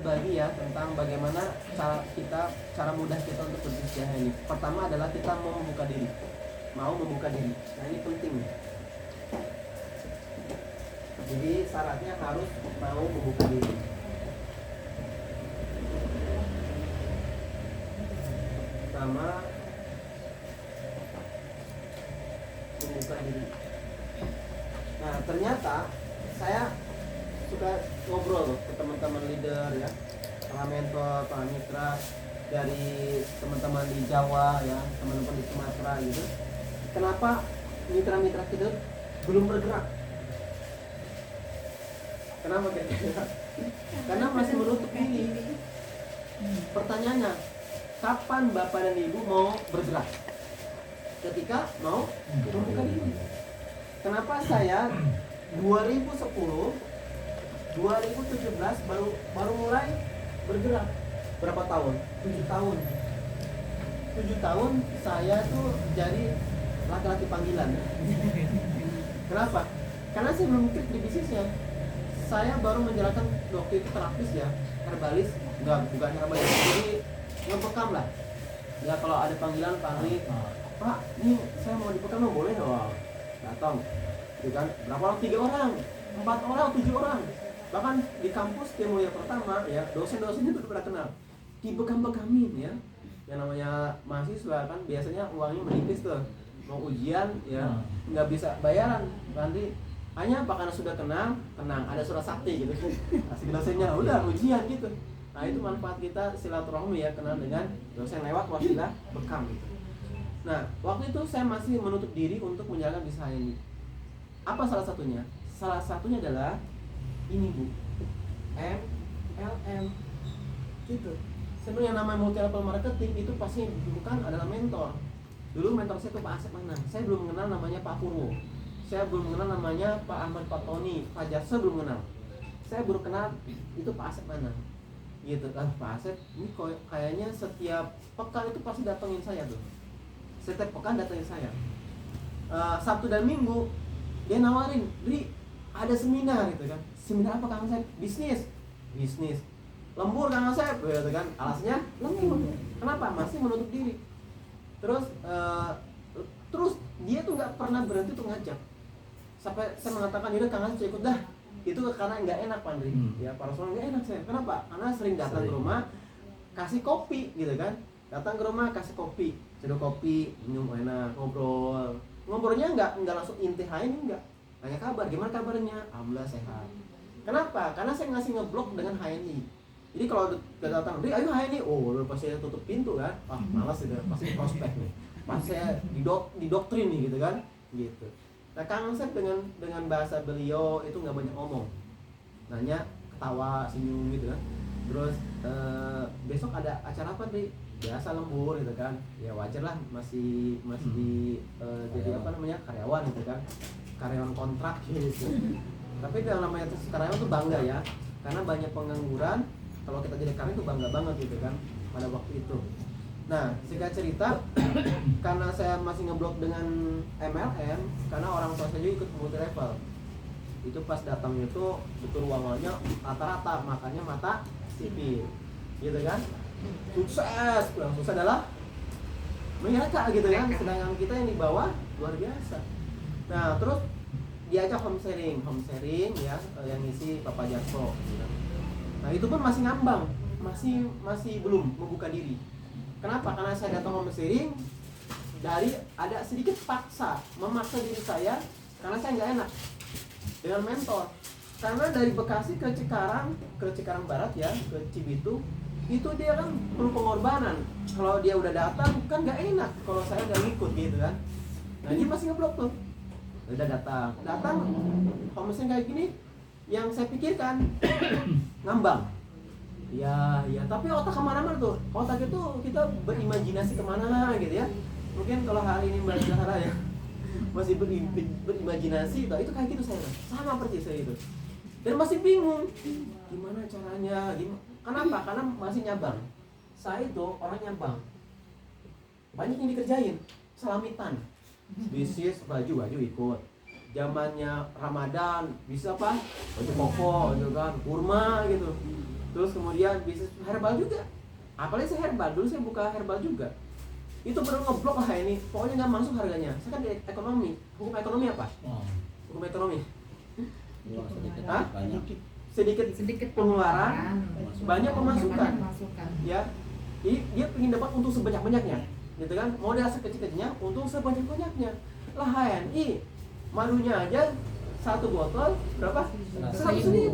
bagi ya tentang bagaimana cara mudah kita untuk berbisnis ini. Pertama adalah kita mau membuka diri. Nah, ini penting. Jadi syaratnya harus mau membuka diri. Pertama, membuka diri. Nah, ternyata saya suka ngobrol ke teman-teman leader ya, para mentor, para mitra dari teman-teman di Jawa ya, teman-teman di Sumatera gitu. Kenapa mitra-mitra kita belum bergerak? Kenapa kira-kira? Karena masih menutup diri. Pertanyaannya, kapan Bapak dan Ibu mau bergerak? Ketika mau membuka diri. Kenapa saya 2010 2017 baru mulai bergerak. Berapa tahun? 7 tahun. 7 tahun saya tuh jadi laki-laki panggilan. Kenapa? Karena saya belum klik di bisnisnya. Saya baru menjalankan waktu itu terapis ya, herbalis, bukan herbalis, jadi ngebekam lah. Ya kalau ada panggilan panggil, Pak, ini saya mau dibekam, boleh dong? Datang, gitu kan? Berapa orang? 3 orang, 4 orang, 7 orang. Bahkan di kampus demo yang pertama ya, dosen-dosennya tuh udah kenal, dibekam-bekamin ya. Yang namanya mahasiswa kan biasanya uangnya menipis tuh, mau ujian ya nggak bisa bayaran, nanti hanya apa karena sudah tenang, ada surat sakti gitu kan, kasih dosennya udah ujian gitu. Nah itu manfaat kita silaturahmi ya, kenal dengan dosen lewat wasilah bekam gitu. Nah waktu itu saya masih menutup diri untuk menjalankan bisnis ini. Apa salah satunya? Salah satunya adalah ini Bu, MLM gitu. Sebenarnya yang namanya multi level marketing itu pasti bukan adalah mentor. Dulu mentor saya itu Pak Asep Manang. Saya belum mengenal namanya Pak Purwo. Saya belum mengenal namanya Pak Ahmad Fatoni, Pak Jasa belum mengenal. Saya baru kenal itu Pak Asep Manang. Gitu kan, Pak Asep ini kayaknya setiap pekan itu pasti datengin saya tuh. Setiap pekan datengin saya. Sabtu dan Minggu dia nawarin, "Dri, ada seminar gitu kan." Seminar apa Kang Asep? Bisnis. Lembur Kang Asep gitu kan. Alasnya lembur. Kenapa? Masih menutup diri. Terus dia tuh nggak pernah berhenti tuh ngajak. Sampai saya mengatakan, "Yaudah Kang Asep ikut dah." Itu karena nggak enak Pandri. Ya personal nggak enak saya. Kenapa? Karena sering datang ke rumah kasih kopi gitu kan. Datang ke rumah kasih kopi, seduh kopi, minum enak, ngobrol. Ngobrolnya nggak langsung intihain, enggak. Tanya kabar, gimana kabarnya? Alhamdulillah sehat. Kenapa? Karena saya ngasih ngeblok dengan HNI. Jadi kalau udah datang, "Dri, ayo HNI." Oh, udah pasti tutup pintu kan. Malas gitu, pasti prospek nih. Pas saya didoktrin nih gitu kan. Gitu. Nah, Kang Asep dengan bahasa beliau itu nggak banyak ngomong. Nanya, ketawa, senyum gitu kan. Terus besok ada acara apa nih? Biasa lembur gitu kan. Ya wajar lah, masih di jadi apa namanya? Karyawan gitu kan. Karyawan kontrak gitu. Tapi yang namanya karyawan tuh bangga ya. Karena banyak pengangguran, kalau kita jadi karyawan itu bangga banget gitu kan pada waktu itu. Nah, singkat cerita, karena saya masih ngeblok dengan MLM, karena orang tua saya juga ikut multi level. Itu pas datangnya tuh betul uangnya rata-rata, makanya mata sipil, gitu kan? Sukses, pulang sukses adalah mereka gitu kan, sedangkan kita yang di bawah luar biasa. Nah, terus diajak home sharing ya, yang ngisi Bapak Jarso. Gitu. Nah, itu pun masih ngambang, masih belum membuka diri. Kenapa? Karena saya datang home sharing dari ada sedikit memaksa diri saya karena saya nggak enak dengan mentor. Karena dari Bekasi ke Cikarang Barat ya, ke Cibitung, itu dia kan perlu pengorbanan. Kalau dia udah datang kan nggak enak kalau saya nggak ngikut gitu kan. Nah dia masih ngeblok tuh. Udah datang home sharing kayak gini, yang saya pikirkan ngambang. Ya, tapi otak kemana-mana tuh. Otak itu kita berimajinasi kemana gitu ya. Mungkin kalau hari ini Mbak Zahra ya masih berimajinasi, itu kayak gitu saya. Sama persis saya itu. Dan masih bingung gimana caranya, Kenapa? Karena masih nyabang. Saya itu orang nyabang. Banyak yang dikerjain, selamitan. Bisnis baju ikut. Zamannya Ramadan bisa apa? Baju koko gitu kan, kurma gitu. Terus kemudian bisnis herbal juga. Apalagi saya herbal, dulu saya buka herbal juga. Itu benar ngeblok lah ini, pokoknya nggak masuk harganya. Saya kan di ekonomi, hukum ekonomi apa? Hukum ekonomi. Hah? Sedikit pengeluaran, banyak pemasukan. Ya, dia ingin dapat untung sebanyak-banyaknya, gitu kan? Modal sekecil-kecilnya, untung sebanyak-banyaknya. Lah HNI, madunya aja satu botol berapa? 100.000.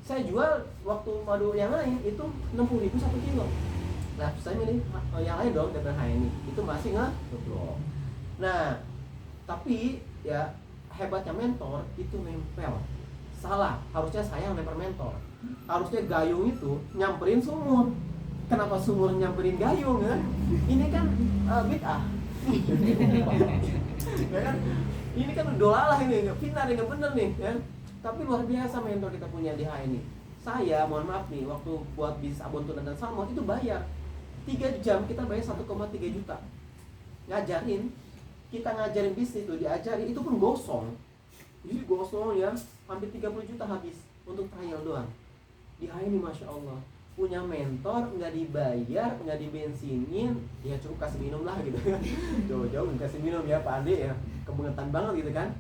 Saya jual waktu madu yang lain itu 60.000 1 kilo. Nah, saya milih yang lain dong daripada HNI. Itu masih ngeblok. Nah, tapi ya hebatnya mentor itu nempel. Salah, harusnya saya yang lempar mentor. Harusnya gayung itu nyamperin sumur. Kenapa sumur nyamperin gayung kan? Ini kan bid'ah. Ya kan? Ini kan dolalah ini, nggak benar, nggak bener nih kan? Tapi luar biasa mentor kita punya di HNI. Saya mohon maaf nih, waktu buat bisnis Abon Tuna dan Salmon itu bayar 3 jam kita bayar 1,3 juta. Ngajarin, kita ngajarin bisnis itu, diajarin itu pun gosong. Jadi gosong ya, hampir 30 juta habis untuk trial doang. Di HNI Masya Allah, punya mentor, nggak dibayar, nggak dibensinin, ya cukup kasih minum lah gitu kan. Jauh-jauh kasih minum ya Pak Ade ya, kebangetan banget gitu kan.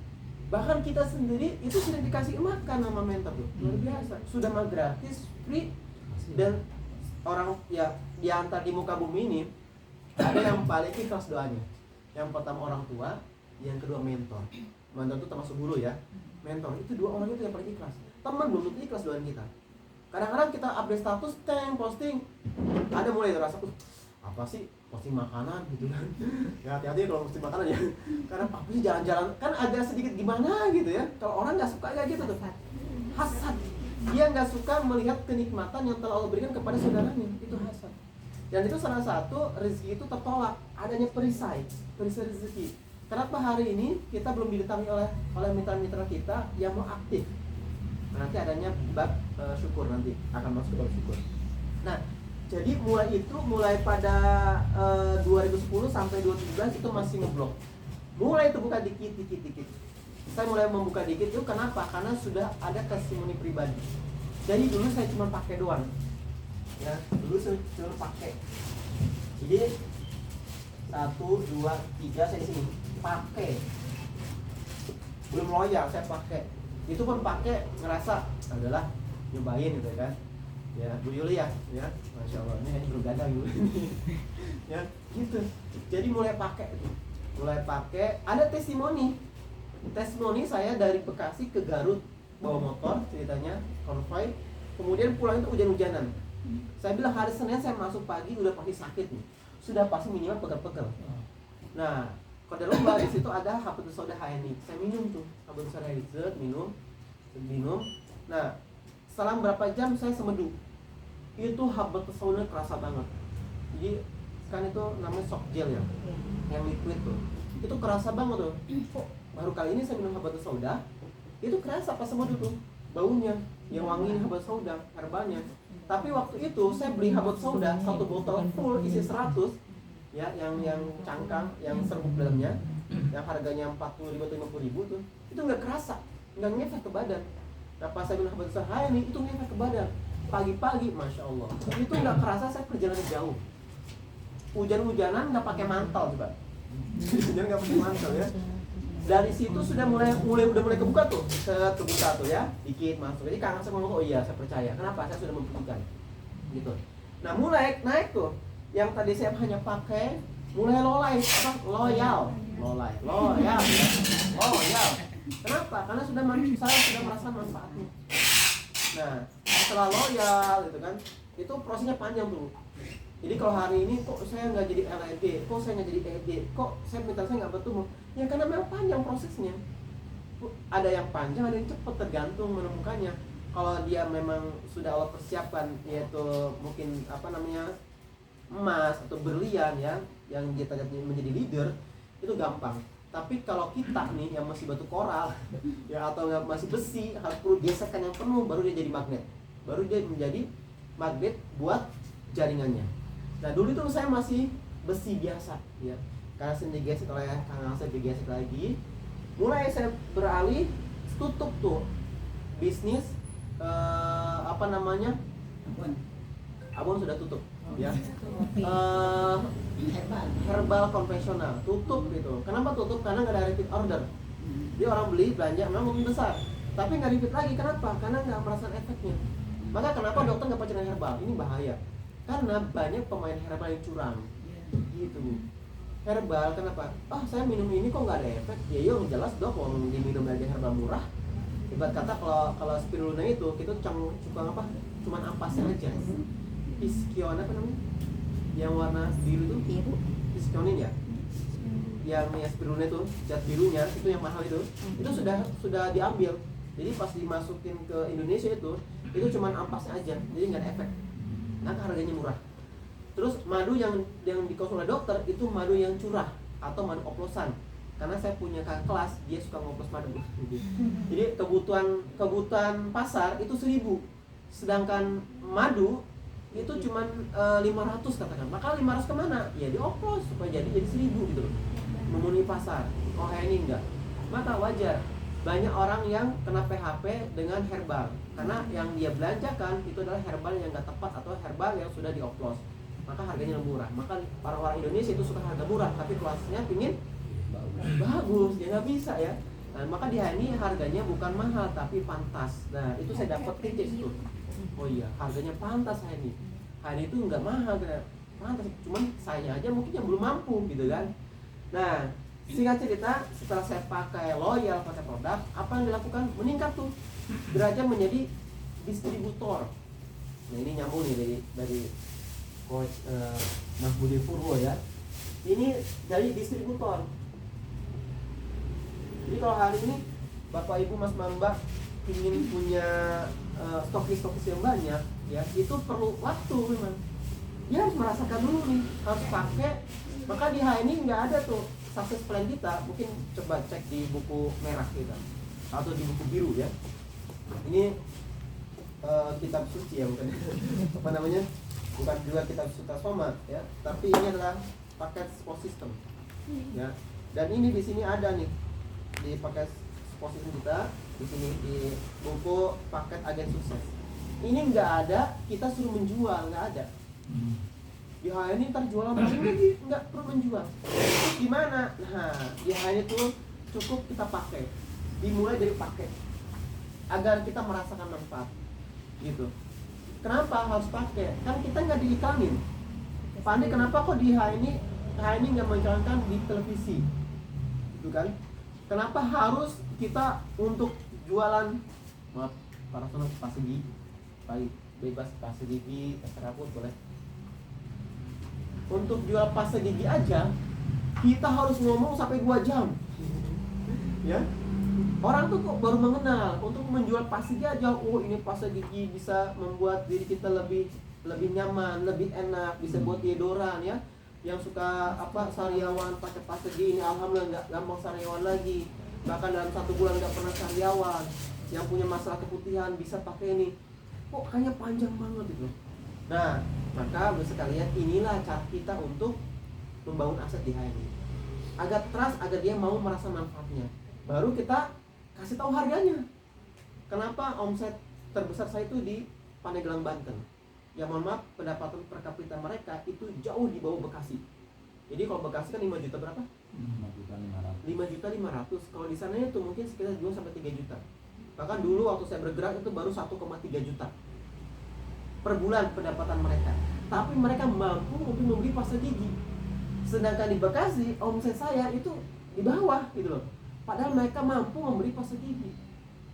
Bahkan kita sendiri itu sudah dikasih makan sama mentor tuh, luar biasa. Sudah mah gratis, free. Dan orang ya diantar di muka bumi ini ada yang paling ikhlas doanya. Yang pertama orang tua, yang kedua mentor. Mentor itu termasuk guru ya. Mentor itu 2 orang itu yang paling ikhlas. Teman belum tentu ikhlas doain kita. Kadang-kadang kita update status, posting, ada mulai terasa apa sih posting makanan gitu kan. Ya hati-hati kalau posting makanan ya. Karena apa sih jalan-jalan kan agak sedikit gimana gitu ya. Kalau orang nggak suka kayak gitu tuh. Hasad. Dia nggak suka melihat kenikmatan yang telah Allah berikan kepada saudaranya. Itu hasad. Dan itu salah satu rezeki itu tertolak. Adanya perisai rezeki. Kenapa hari ini kita belum didatangi oleh mitra-mitra kita yang mau aktif? Nanti adanya bab syukur, nanti akan masuk ke bab syukur. Nah, jadi mulai pada 2010 sampai 2017 itu masih ngeblok. Mulai itu buka dikit. Saya mulai membuka dikit itu kenapa? Karena sudah ada testimoni pribadi. Jadi dulu saya cuma pakai doang. Ya, dulu saya cuma pakai. Jadi 1, 2, 3 saya di sini pakai. Belum loyal saya pakai. Itu pun pakai ngerasa adalah nyobain gitu kan. Ya, Bu Yuli ya, Masya Allah ini bergadang gitu. Ya, gitu. Jadi mulai pakai, ada testimoni saya dari Bekasi ke Garut bawa motor ceritanya konvoy, kemudian pulang itu hujan-hujanan. Saya bilang hari Senin saya masuk pagi udah pasti sakit nih, sudah pasti minimal pegel-pegel. Nah, kalau lupa di situ ada Habatus Sauda HNI, saya minum tuh Habatus Sauda HNI, minum. Nah, selang berapa jam saya semedu. Itu Habatus Sauda kerasa banget. Jadi kan itu namanya shock gel ya, yang liquid tuh. Itu kerasa banget tuh. Kok baru kali ini saya minum Habatus Sauda, itu kerasa pas semedu tuh baunya, yang wangi Habatus Sauda, herbalnya. Tapi waktu itu saya beli Habatus Sauda 1 botol full isi 100 ya, yang cangkang, yang serbuk dalamnya, yang harganya 40.000 atau 50.000 tuh, itu nggak kerasa, nggak ngefek ke badan. Nah pas saya minum Habatus Sauda ini itu ngefek ke badan. Pagi-pagi, Masya Allah, itu nggak kerasa saya perjalanan jauh. Hujan-hujanan nggak pakai mantel coba, hujan nggak pakai mantel ya. Dari situ sudah mulai kebuka tuh, kebuka tuh ya, dikit masuk. Jadi kangen saya ngomong, oh iya saya percaya. Kenapa? Saya sudah membuktikan, gitu. Nah mulai naik tuh, yang tadi saya hanya pakai, mulai loyal. Kenapa? Karena saya sudah merasa manfaatnya. Nah setelah loyal gitu kan, itu prosesnya panjang tuh. Jadi kalau hari ini kok saya nggak jadi LED, kok saya nggak jadi ED, kok saya mental saya nggak bertumbuh, ya karena memang panjang prosesnya. Ada yang panjang, ada yang cepat, tergantung menemukannya. Kalau dia memang sudah Allah persiapkan, yaitu mungkin emas atau berlian ya, yang dia menjadi leader, itu gampang. Tapi kalau kita nih yang masih batu koral ya, atau masih besi, harus perlu gesekan yang penuh, baru dia jadi magnet, baru dia menjadi magnet buat jaringannya. Nah dulu itu saya masih besi biasa ya, karena saya digesek oleh Kang Asep, digesek lagi. Mulai saya beralih tutup tuh bisnis Abon sudah tutup, ya. Herbal konvensional tutup gitu. Kenapa tutup? Karena nggak ada repeat order. Dia orang beli belanja memang mungkin besar, tapi nggak repeat lagi. Kenapa? Karena nggak merasakan efeknya. Maka kenapa dokter nggak percaya herbal? Ini bahaya. Karena banyak pemain herbal yang curang. Gitu. Herbal kenapa? Saya minum ini kok nggak ada efek. Ya iya jelas dok, kalau diminum aja herbal murah. Ibarat kata kalau spirulina itu kita suka apa? Cuman ampasnya aja. Iskion apa namanya? Yang warna biru itu? Biru. Iskionin ya? Yang spirulina itu, zat birunya itu yang mahal itu sudah diambil. Jadi pas dimasukin ke Indonesia itu cuman ampasnya aja, jadi nggak ada efek. Nah harganya murah. Terus madu yang dikonsumsi oleh dokter itu madu yang curah atau madu oplosan. Karena saya punya kakak kelas, dia suka ngoplos madu. Jadi kebutuhan pasar itu 1.000, sedangkan madu itu cuman 500 katakan. Maka 500 kemana? Ya dioplos supaya jadi 1.000 gitu loh. Memenuhi pasar. Ini enggak. Maka wajar banyak orang yang kena PHP dengan herbal karena yang dia belanjakan itu adalah herbal yang nggak tepat atau herbal yang sudah dioplos, maka harganya lebih murah. Maka para orang Indonesia itu suka harga murah tapi kelasnya pingin bagus, ya nggak bisa ya. Nah, maka di HNI harganya bukan mahal tapi pantas. Nah itu saya dapat tips tuh. Oh iya harganya pantas HNI itu nggak mahal, pantas. Cuman saya aja mungkin yang belum mampu gitu kan. Nah singkat cerita, setelah saya pakai loyal, pakai produk, apa yang dilakukan? Meningkat tuh derajat menjadi distributor. Nah ini nyambung nih dari Coach Mas Budi Purwo ya. Ini dari distributor. Jadi kalau hari ini Bapak Ibu Mas Mamba ingin punya stokis yang banyak, ya itu perlu waktu memang. Dia harus merasakan dulu nih, harus pakai. Maka di HNI nggak ada tuh sukses plan kita, mungkin coba cek di buku merah kita atau di buku biru ya. Ini kitab suci ya, bukan apa namanya, bukan juga kitab Sutasoma ya, tapi ini adalah paket support system ya. Dan ini di sini ada nih di paket support system kita, di sini di buku paket agen sukses. Ini nggak ada, kita suruh menjual, nggak ada. Di HNI ntar jualan lagi, nggak perlu menjual. Terus gimana? Nah, di HNI itu cukup kita pakai. Dimulai dari pakai agar kita merasakan manfaat. Gitu. Kenapa harus pakai? Kan kita nggak diiklanin. Pak Andi, kenapa kok di HNI nggak menjalankan di televisi? Gitu kan? Kenapa harus kita untuk jualan? Maaf, para sobat pasta gigi, baik bebas pasta gigi, terserah pun boleh. Untuk jual pasta gigi aja kita harus ngomong sampai 2 jam ya. Orang tuh kok baru mengenal untuk menjual pasta gigi aja. Oh ini pasta gigi bisa membuat diri kita lebih nyaman, lebih enak, bisa buat deodoran ya. Yang suka sariawan pakai pasta gigi ini alhamdulillah nggak gampang sariawan lagi. Bahkan dalam 1 bulan nggak pernah sariawan. Yang punya masalah keputihan bisa pakai ini. Kok kayaknya panjang banget gitu. Nah, maka sekalian inilah cara kita untuk membangun aset di HNI. Agar trust, agar dia mau merasa manfaatnya. Baru kita kasih tahu harganya. Kenapa omset terbesar saya itu di Pandeglang, Banten. Ya mohon maaf, pendapatan per kapita mereka itu jauh di bawah Bekasi. Jadi kalau Bekasi kan 5 juta berapa? 5.500. Kalau di sana itu mungkin sekitar 2 sampai 3 juta. Bahkan dulu waktu saya bergerak itu baru 1,3 juta per bulan pendapatan mereka. Tapi mereka mampu untuk membeli pasta gigi. Sedangkan di Bekasi omset saya itu di bawah gitu loh. Padahal mereka mampu membeli pasta gigi.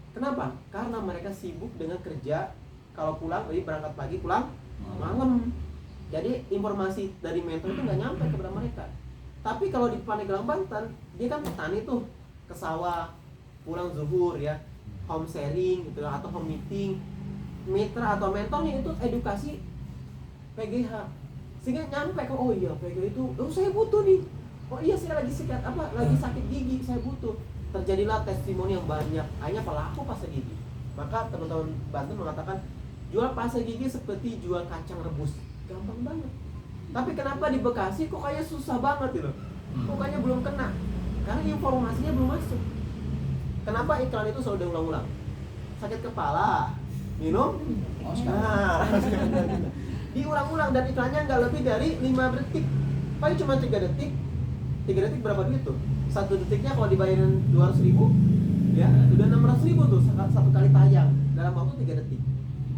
Kenapa? Karena mereka sibuk dengan kerja. Kalau pulang, berangkat pagi, pulang malam. Jadi informasi dari mentor itu nggak nyampe kepada mereka. Tapi kalau di Pandeglang, Banten, dia kan petani tuh, ke sawah, pulang zuhur ya, home sharing gitu atau home meeting. Mitra atau mentornya itu edukasi PGH sehingga nyampe ke oh iya PGH itu saya butuh nih, oh iya saya lagi sakit gigi, saya butuh. Terjadilah testimoni yang banyak, akhirnya pelaku pasta gigi. Maka teman-teman Banten mengatakan jual pasta gigi seperti jual kacang rebus, gampang banget. Tapi kenapa di Bekasi kok kayak susah banget gitu, kok kayaknya belum kena, karena informasinya belum masuk. Kenapa iklan itu selalu diulang-ulang? Sakit kepala, minum. Nah, diulang-ulang dan iklannya nggak lebih dari 5 detik. Paling cuma 3 detik. 3 detik berapa duit tuh? 1 detiknya kalau dibayarin 200.000, ya udah 600.000 tuh satu kali tayang dalam waktu 3 detik.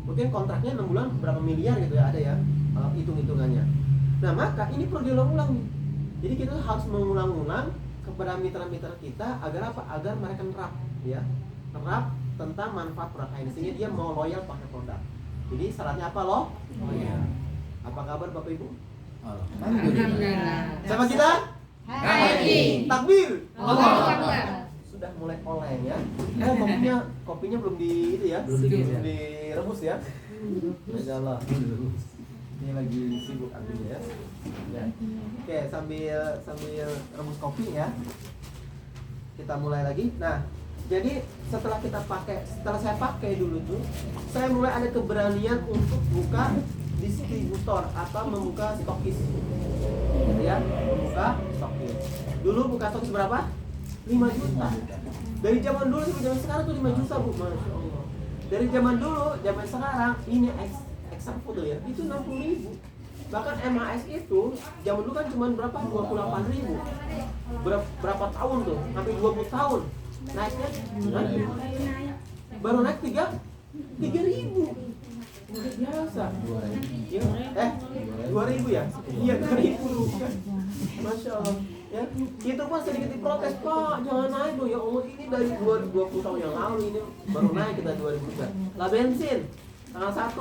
Mungkin kontraknya 6 bulan berapa miliar gitu ya, ada ya hitung-hitungannya. Nah maka ini perlu diulang-ulang nih. Jadi kita harus mengulang-ulang kepada mitra-mitra kita agar apa? Agar mereka nerap, ya, nerap tentang manfaat produk ini sehingga dia mau loyal pakai produk. Jadi syaratnya apa loh? Loyal. Apa kabar Bapak Ibu? Alhamdulillah. Sama kita? Happy. Takbir. Allahu Akbar. Sudah mulai oleng ya. Kopinya belum di itu ya. Belum direbus ya. Masya Allah. Ini lagi sibuk artinya ya. Ya. Oke, sambil rebus kopi ya. Kita mulai lagi. Nah, jadi setelah saya pakai dulu tuh, saya mulai ada keberanian untuk buka distributor atau membuka stokis. Ya, membuka stokis. Dulu buka stokis berapa? 5 juta. Dari zaman dulu sampai zaman sekarang tuh 5 juta, Bu. Masya Allah. Dari zaman dulu, zaman sekarang ini ekstra foto ya, itu 60.000. Bahkan MHS itu zaman dulu kan cuma berapa? 28.000. Berapa tahun tuh? Hampir 20 tahun. Naiknya baru naik 3.000. Luar biasa. Ya, 2.000 ya? Iya 2.000 kan. Masya Allah. Ya, itu pun sedikit diprotes, Pak, jangan naik dong. Ya Allah, ini dari 20 tahun yang lalu ini baru naik kita 2.000 juga. Lah bensin tanggal 1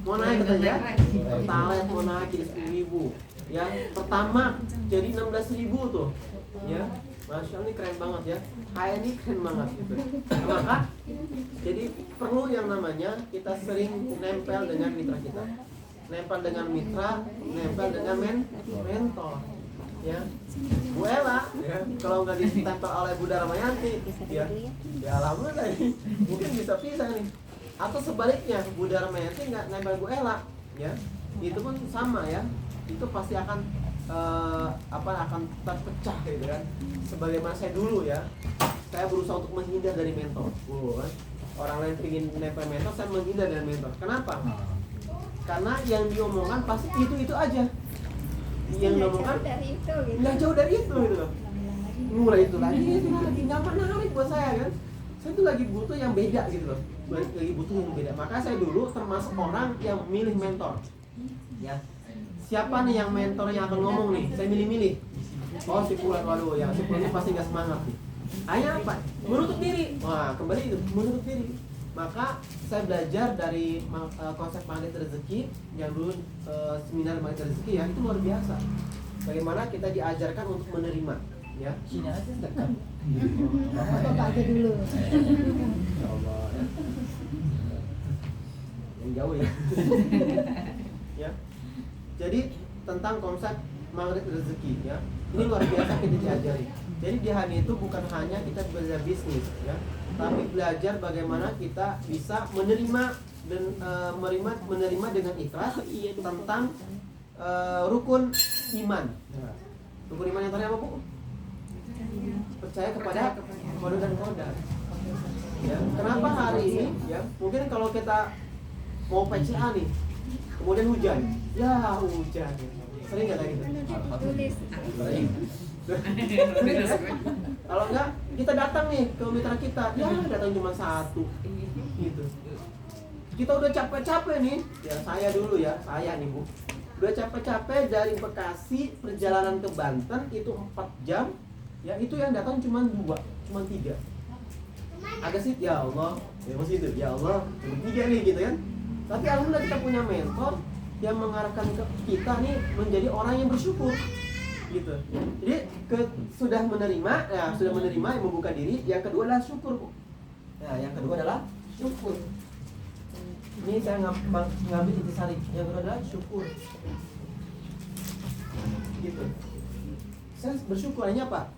mau naik katanya, Pertalite mau naik jadi 10.000. Ya, pertama jadi 16.000 tuh. Ya, Masya Allah, ini keren banget ya. Kayak ini keren banget gitu. Maka jadi perlu yang namanya kita sering nempel dengan mitra kita. Nempel dengan mitra, nempel dengan mentor. Ya, Bu Ella, ya, kalau nggak ditempel oleh Bu Darmayanti, ya alhamdulillah ini mungkin bisa pisah nih. Atau sebaliknya, Bu Darmayanti nggak nempel Bu Ella, ya, itu pun sama ya. Itu pasti akan akan terpecah gitu kan. Sebagaimana saya dulu ya, saya berusaha untuk menghindar dari mentor. Orang lain ingin nempel mentor, saya menghindar dari mentor. Kenapa? Karena yang diomongkan pasti itu aja. Yang diomongkan nggak jauh dari itu gitu loh. Mulai itu lagi nggak menarik buat saya kan. Saya tuh lagi butuh yang beda gitu loh. Lagi butuh yang beda. Maka saya dulu termasuk orang yang milih mentor. Ya. Siapa nih yang mentor yang akan ngomong nih? Saya milih-milih. Oh si Fulan, waduh ya si Fulan ini pasti nggak semangat nih. Akhirnya apa? Menutup diri. Wah kembali itu menutup diri. Maka saya belajar dari konsep magnet rezeki yang dulu seminar magnet rezeki ya, itu luar biasa. Bagaimana kita diajarkan untuk menerima, ya. Sini aja dekat. Bapak aja dulu. Ya Allah. Ya. Yang jauh ya. Ya. Jadi tentang konsep magnet rezeki ya. Ini luar biasa kita diajari. Jadi di hari itu bukan hanya kita belajar bisnis ya, tapi belajar bagaimana kita bisa menerima dan menerima dengan ikhlas tentang rukun iman. Rukun iman yang tadi apa, Bu? Percaya kepada qada dan qadar. Ya, kenapa hari ini ya? Mungkin kalau kita mau PCA nih, kemudian hujan. Ya, hujan. Sering enggak kayak gitu? Sering. Kalau enggak, kita datang nih ke mitra kita, ya datang cuma 1 gitu. Kita udah capek-capek nih, ya saya dulu ya, saya nih Bu, udah capek-capek dari Bekasi perjalanan ke Banten itu 4 jam, ya itu yang datang cuma 2, cuma 3. Agak sih, ya Allah, ya masih itu, ya Allah, cuma 3 nih gitu kan. Tapi alhamdulillah kita punya mentor yang mengarahkan kita nih menjadi orang yang bersyukur. Gitu. Jadi sudah menerima yang membuka diri. Yang kedua adalah syukur, Bu. Nah, yang kedua adalah syukur. Ini saya ngambil intisari. Yang kedua adalah syukur. Gitu. Saya bersyukur hanya apa?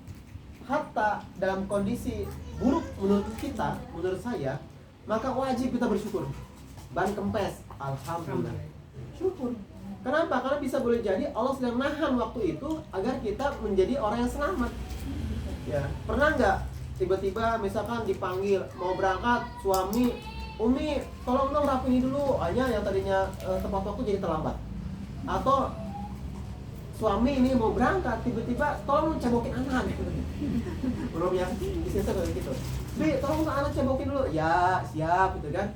Hatta dalam kondisi buruk menurut kita, menurut saya, maka wajib kita bersyukur. Ban kempes, alhamdulillah. Syukur. Kenapa? Karena bisa boleh jadi Allah sedang nahan waktu itu agar kita menjadi orang yang selamat. Ya, pernah nggak tiba-tiba misalkan dipanggil mau berangkat suami, Umi tolong dong rapiin dulu hanya yang tadinya tepat waktu jadi terlambat. Atau suami ini mau berangkat tiba-tiba tolong cebokin anak gitu. Belum ya, istri saya kayak gitu. Bi, tolong anak cebokin dulu. Ya, siap gitu kan.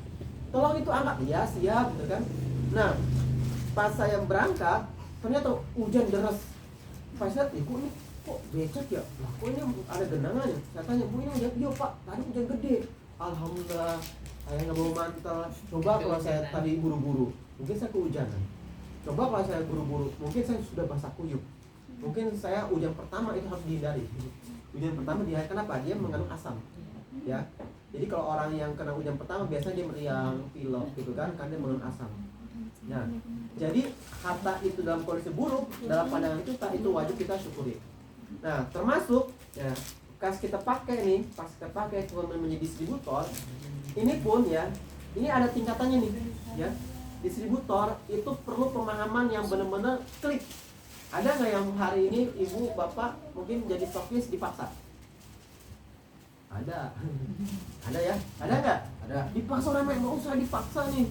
Tolong itu angkat. Ya, siap gitu kan. Nah, pas saya berangkat ternyata hujan deras. Pas saya lihat, kok becek ya? Lah, kok ini ada genangannya? Saya tanya, Bu ini hujan? Iya Pak, tadi hujan gede. Alhamdulillah, saya nggak bawa mantel. Coba kalau saya tadi buru-buru, mungkin saya kehujanan. Coba kalau saya buru-buru, mungkin saya sudah basah kuyup. Mungkin saya hujan pertama itu harus dihindari. Hujan pertama dihindari, kenapa? Dia mengandung asam. Ya, jadi kalau orang yang kena hujan pertama biasanya dia meriang, pilek gitu kan, karena dia mengandung asam. Nah, jadi harta itu dalam kondisi buruk, dalam pandangan kita itu wajib kita syukuri. Nah, termasuk ya, pas kita pakai kemudian menjadi distributor, ini pun ya, ini ada tingkatannya nih, ya. Distributor itu perlu pemahaman yang benar-benar klik. Ada nggak yang hari ini ibu bapak mungkin jadi stokis dipaksa? Ada, ada ya, ada nggak? Ada. Dipaksa namanya nggak usah dipaksa nih,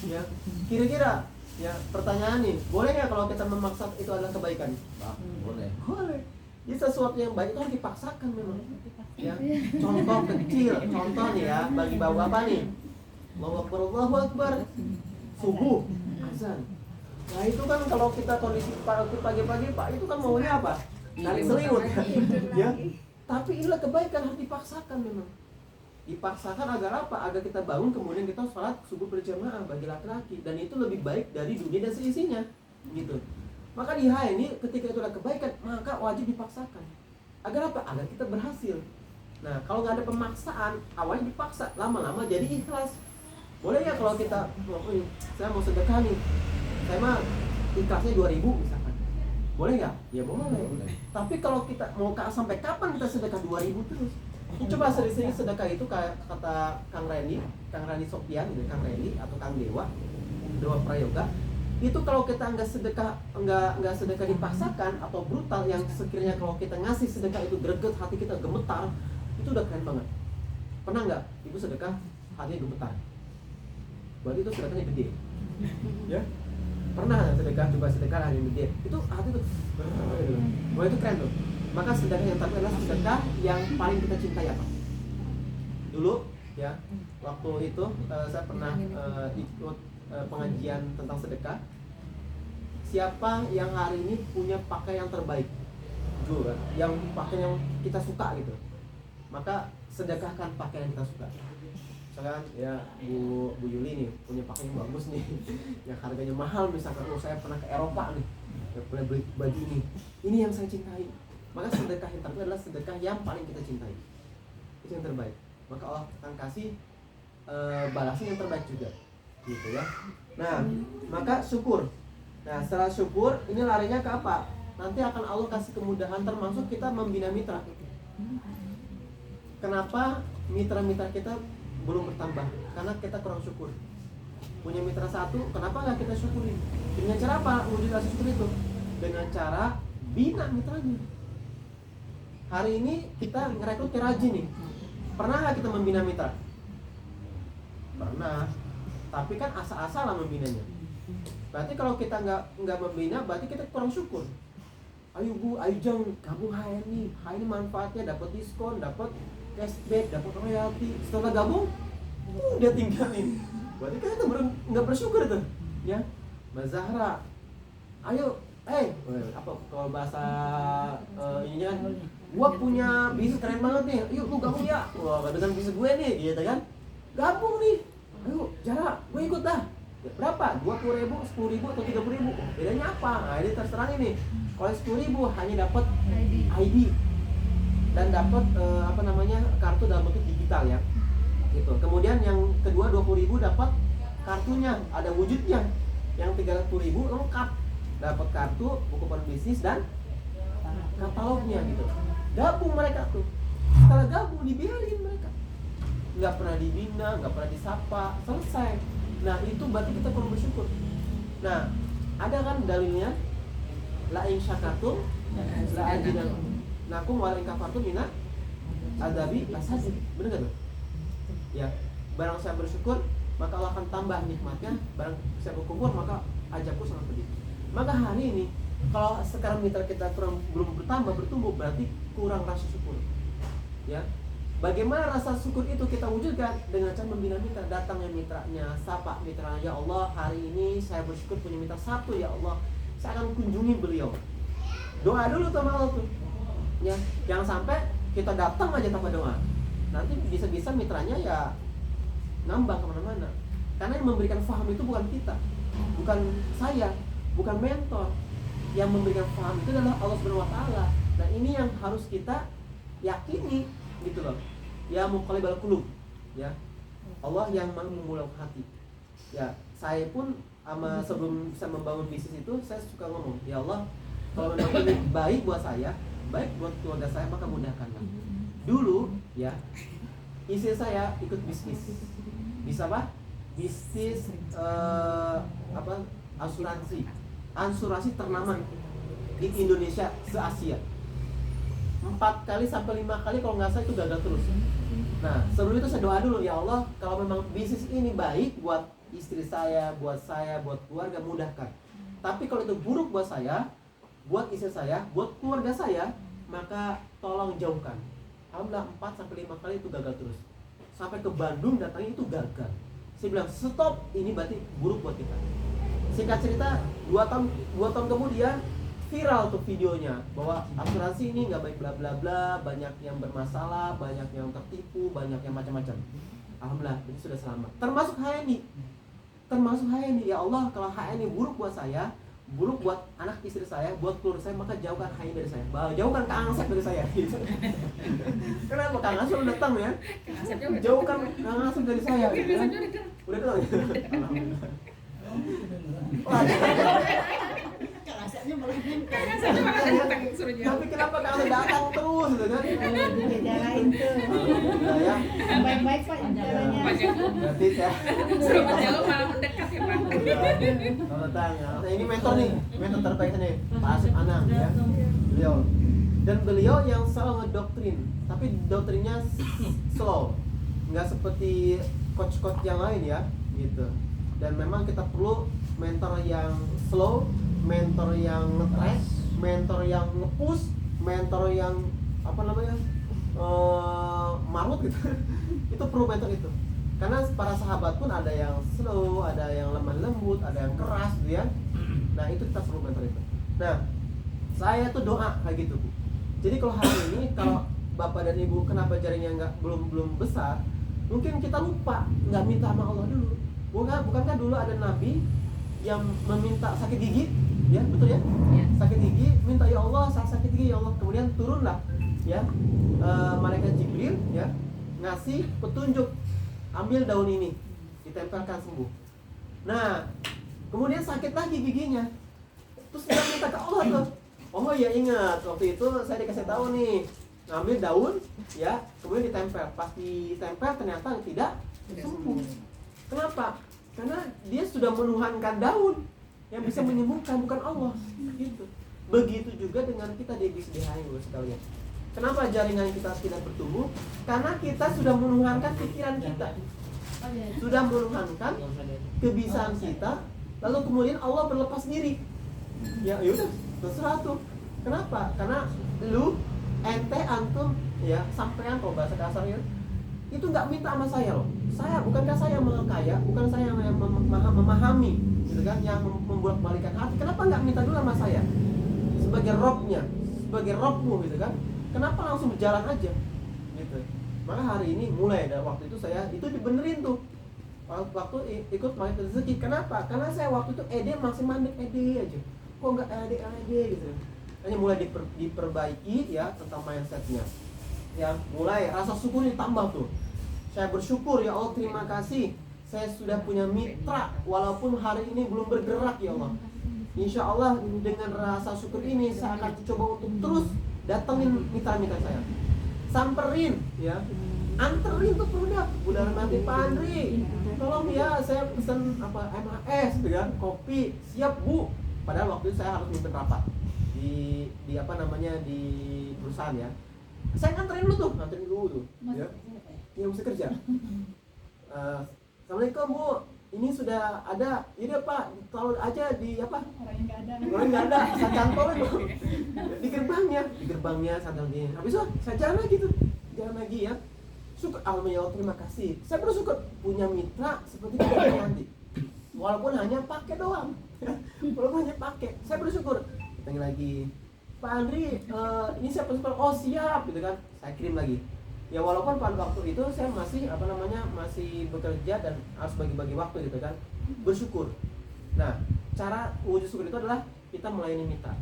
ya. Kira-kira, ya pertanyaan nih, boleh nggak kalau kita memaksa itu adalah kebaikan? Boleh. Boleh. Jadi sesuatu yang baik itu harus dipaksakan memang. Ya. Contoh kecil, contoh nih ya, bagi bapak nih. Allahu Akbar. Subuh, azan. Nah itu kan kalau kita kondisi pagi-pagi Pak, itu kan maunya apa? Narik selimut ya. Tapi inilah kebaikan harus dipaksakan memang. Dipaksakan agar apa? Agar kita bangun kemudian kita sholat subuh berjamaah bagi laki-laki. Dan itu lebih baik dari dunia dan seisinya gitu. Maka di hari ini ketika itu ada kebaikan, maka wajib dipaksakan. Agar apa? Agar kita berhasil. Nah kalau nggak ada pemaksaan, awalnya dipaksa, lama-lama jadi ikhlas. Boleh ya kalau kita, saya mau sedekah nih, saya mah ikhlasnya 2.000 misalkan. Boleh nggak? Ya boleh. Tapi kalau kita mau sampai kapan kita sedekah 2.000 terus? Coba sering-sering sedekah itu kayak kata Kang Randy Sofian, Kang Randy atau Kang Dewa Prayoga. Itu kalau kita nggak sedekah dipaksakan atau brutal, yang sekiranya kalau kita ngasih sedekah itu greget, hati kita gemetar, itu udah keren banget. Pernah nggak ibu sedekah hatinya gemetar? Berarti itu sedekahnya gede, ya? Pernah sedekah, coba sedekah hati gede, itu hati tuh, wah itu keren tuh. Maka sedekah yang terakhir adalah sedekah yang paling kita cintai apa? Dulu, ya, waktu itu saya pernah ikut pengajian tentang sedekah. Siapa yang hari ini punya pakaian yang terbaik, juga, yang pakaian yang kita suka gitu, maka sedekahkan pakaian yang kita suka. Misalkan ya Bu Yuli nih punya pakaian yang bagus nih, yang harganya mahal, misalkan saya pernah ke Eropa nih, pernah beli baju ini yang saya cintai. Maka sedekah yang terbaik adalah sedekah yang paling kita cintai, itu yang terbaik. Maka Allah akan kasih balasan yang terbaik juga, gitu ya. Nah, maka syukur. Nah, setelah syukur ini larinya ke apa? Nanti akan Allah kasih kemudahan, termasuk kita membina mitra. Kenapa mitra-mitra kita belum bertambah? Karena kita kurang syukur. Punya mitra satu, kenapa nggak kita syukuri? Dengan cara apa wujud rasa syukur itu? Dengan cara bina mitranya. Hari ini kita ngerekrut rajin nih. Pernah nggak kita membina mitra? Pernah. Tapi kan asal-asalan membinanya. Berarti kalau kita nggak membina, berarti kita kurang syukur. Ayo Bu, ayo Jang, gabung HNI. HNI manfaatnya dapat diskon, dapat cashback, dapat royalti. Setelah gabung, udah tinggalin. Berarti kan kita nggak bersyukur tuh, ya. Mbak Zahra, ayo, apa kalau bahasa ininya kan, gua punya bisnis keren banget nih, yuk lu gabung ya. Wah, dengan bisnis gue nih, gitu kan. Gabung nih, ayo Zahra, gue ikut dah. Berapa? 20.000, 10.000 atau 30.000? Bedanya apa? Nah ini terserah ini. Kalau 10.000 hanya dapat ID dan dapat kartu dalam bentuk digital ya, gitu. Kemudian yang kedua 20.000 dapat kartunya, ada wujudnya. Yang 30.000 lengkap, dapat kartu, buku panduan bisnis dan katalognya gitu. Gabung mereka tuh. Setelah gabung dibiarin mereka, nggak pernah dibina, nggak pernah disapa, selesai. Nah itu berarti kita kurang bersyukur. Nah ada kan dalilnya, la in syakartum la azidannakum wa la in kafartum minal adzabi lasyadid. Benar nggak tuh? Ya, barang saya bersyukur maka Allah akan tambah nikmatnya. Barang saya berkumpul, maka ajakku sangat pedih. Maka hari ini kalau sekarang mitra kita belum bertumbuh, berarti kurang rasa syukur. Ya, bagaimana rasa syukur itu kita wujudkan dengan cara membina mitra, datangnya mitranya, sapa mitranya, ya Allah hari ini saya bersyukur punya mitra satu, ya Allah saya akan kunjungi beliau. Doa dulu sama Allah tuh, ya jangan sampai kita datang aja tanpa doa. Nanti bisa-bisa mitranya ya ngambang kemana-mana. Karena yang memberikan faham itu bukan kita, bukan saya, bukan mentor. Yang memberikan faham itu adalah Allah Subhanahu Wa Taala. Nah ini yang harus kita yakini gitu loh. Ya muqallibal qulub, ya Allah yang memulaukan hati. Ya saya pun sebelum bisa membangun bisnis itu saya suka ngomong, ya Allah kalau memang ini baik buat saya, baik buat keluarga saya, maka mudahkanlah. Dulu ya istri saya ikut bisnis, bisa apa? Bisnis asuransi ternama di Indonesia se-Asia. 4 kali sampai 5 kali kalau nggak salah itu gagal terus. Nah sebelum itu saya doa dulu, ya Allah kalau memang bisnis ini baik buat istri saya, buat keluarga, mudahkan. Tapi kalau itu buruk buat saya, buat istri saya, buat keluarga saya, maka tolong jauhkan. Alhamdulillah 4 sampai 5 kali itu gagal terus. Sampai ke Bandung datangnya itu gagal. Saya bilang stop, ini berarti buruk buat kita. Singkat cerita 2 tahun kemudian viral tuh videonya bahwa asuransi ini nggak baik bla bla bla, banyak yang bermasalah, banyak yang tertipu, banyak yang macam-macam. Alhamdulillah ini sudah selamat. Termasuk HNI. Ya Allah kalau HNI buruk buat saya, buruk buat anak istri saya, buat keluarga saya, maka jauhkan HNI dari saya. Jauhkan Kang Asep dari saya. Kenapa Kang Asep udah datang ya? Jauhkan Kang Asep dari saya. Udah datang ya? Alhamdulillah. Tapi kenapa kamu datang terus gitu kan? Dijalain tuh. Ya. Baik-baik Pak caranya. Berarti saya Suruh jauh malah mendekat ya Pak. Selamat datang. Nah, ini mentor terbaik saya nih, Pak Asep Anang ya. Beliau yang selalu ngedoktrin, tapi doktrinnya slow. Nggak seperti coach-coach yang lain ya, gitu. Dan memang kita perlu mentor yang slow, mentor yang nge-track, mentor yang nge-push, mentor yang marut gitu. Itu perlu mentor itu. Karena para sahabat pun ada yang slow, ada yang lemah lembut, ada yang keras gitu ya. Nah, itu kita perlu mentor itu. Nah, saya tuh doa kayak gitu, Bu. Jadi kalau hari ini kalau Bapak dan Ibu kenapa jaringnya belum besar, mungkin kita lupa nggak minta sama Allah dulu. Bukankah dulu ada nabi yang meminta sakit gigi, ya betul ya? Sakit gigi, minta ya Allah saya sakit gigi ya Allah, kemudian turunlah ya malaikat Jibril ya ngasih petunjuk, ambil daun ini ditempelkan sembuh. Nah kemudian sakit lagi giginya, terus dia minta ke Allah tuh, oh ya ingat waktu itu saya dikasih tahu nih ngambil daun ya kemudian ditempel, pas ditempel ternyata tidak sembuh. Kenapa? Karena dia sudah menuhankan daun yang bisa menyembuhkan, bukan Allah. Gitu. Begitu juga dengan kita di BSDH sekalian. Kenapa jaringan kita tidak bertumbuh? Karena kita sudah menuhankan pikiran kita, sudah menuhankan kebisaan kita, lalu kemudian Allah berlepas diri. Ya udah, terserah tuh. Kenapa? Karena lu, ente, antum, ya sampean kalau bahasa kasarnya itu nggak minta sama saya loh. Bukankah saya yang kaya, bukan saya yang memahami, gitu kan, yang membolak-balikan hati. Kenapa nggak minta dulu sama saya sebagai robnya, sebagai robmu, gitu kan? Kenapa langsung berjalan aja, gitu? Maka hari ini mulai dari waktu itu saya itu dibenerin tuh. Waktu ikut main rezeki. Kenapa? Karena saya waktu itu masih mandek aja. Kok nggak gitu? Hanya mulai diperbaiki ya tentang mindsetnya. Ya mulai rasa syukur ditambah tuh. Saya bersyukur ya Allah, terima kasih saya sudah punya mitra walaupun hari ini belum bergerak ya Allah. Insya Allah dengan rasa syukur ini saya akan coba untuk terus datengin mitra-mitra saya, samperin ya, anterin tuh produk. Udah nanti Pak Andri tolong ya saya pesen MAS gitu kan, kopi, siap Bu. Padahal waktu itu saya harus mimpin rapat di di perusahaan ya. Saya nganterin dulu tuh ya, yang mesti kerja. Assalamualaikum Bu, ini sudah ada, ini Pak, taruh aja di apa? Orang yang nggak ada. Orang nggak ada, saya cantolin Bu. Di gerbangnya cantolin. Habis itu saya jalan lagi ya. Syukur, alhamdulillah, terima kasih. Saya bersyukur punya mitra seperti Pak Andri. Walaupun hanya pakai doang, walaupun hanya pakai, saya bersyukur. Tanya lagi, Pak Andri, ini siapa? Oh siap, gitu kan. Saya kirim lagi. Ya walaupun pada waktu itu saya masih masih bekerja dan harus bagi-bagi waktu gitu kan. Bersyukur. Nah, cara wujud syukur itu adalah kita melayani mitra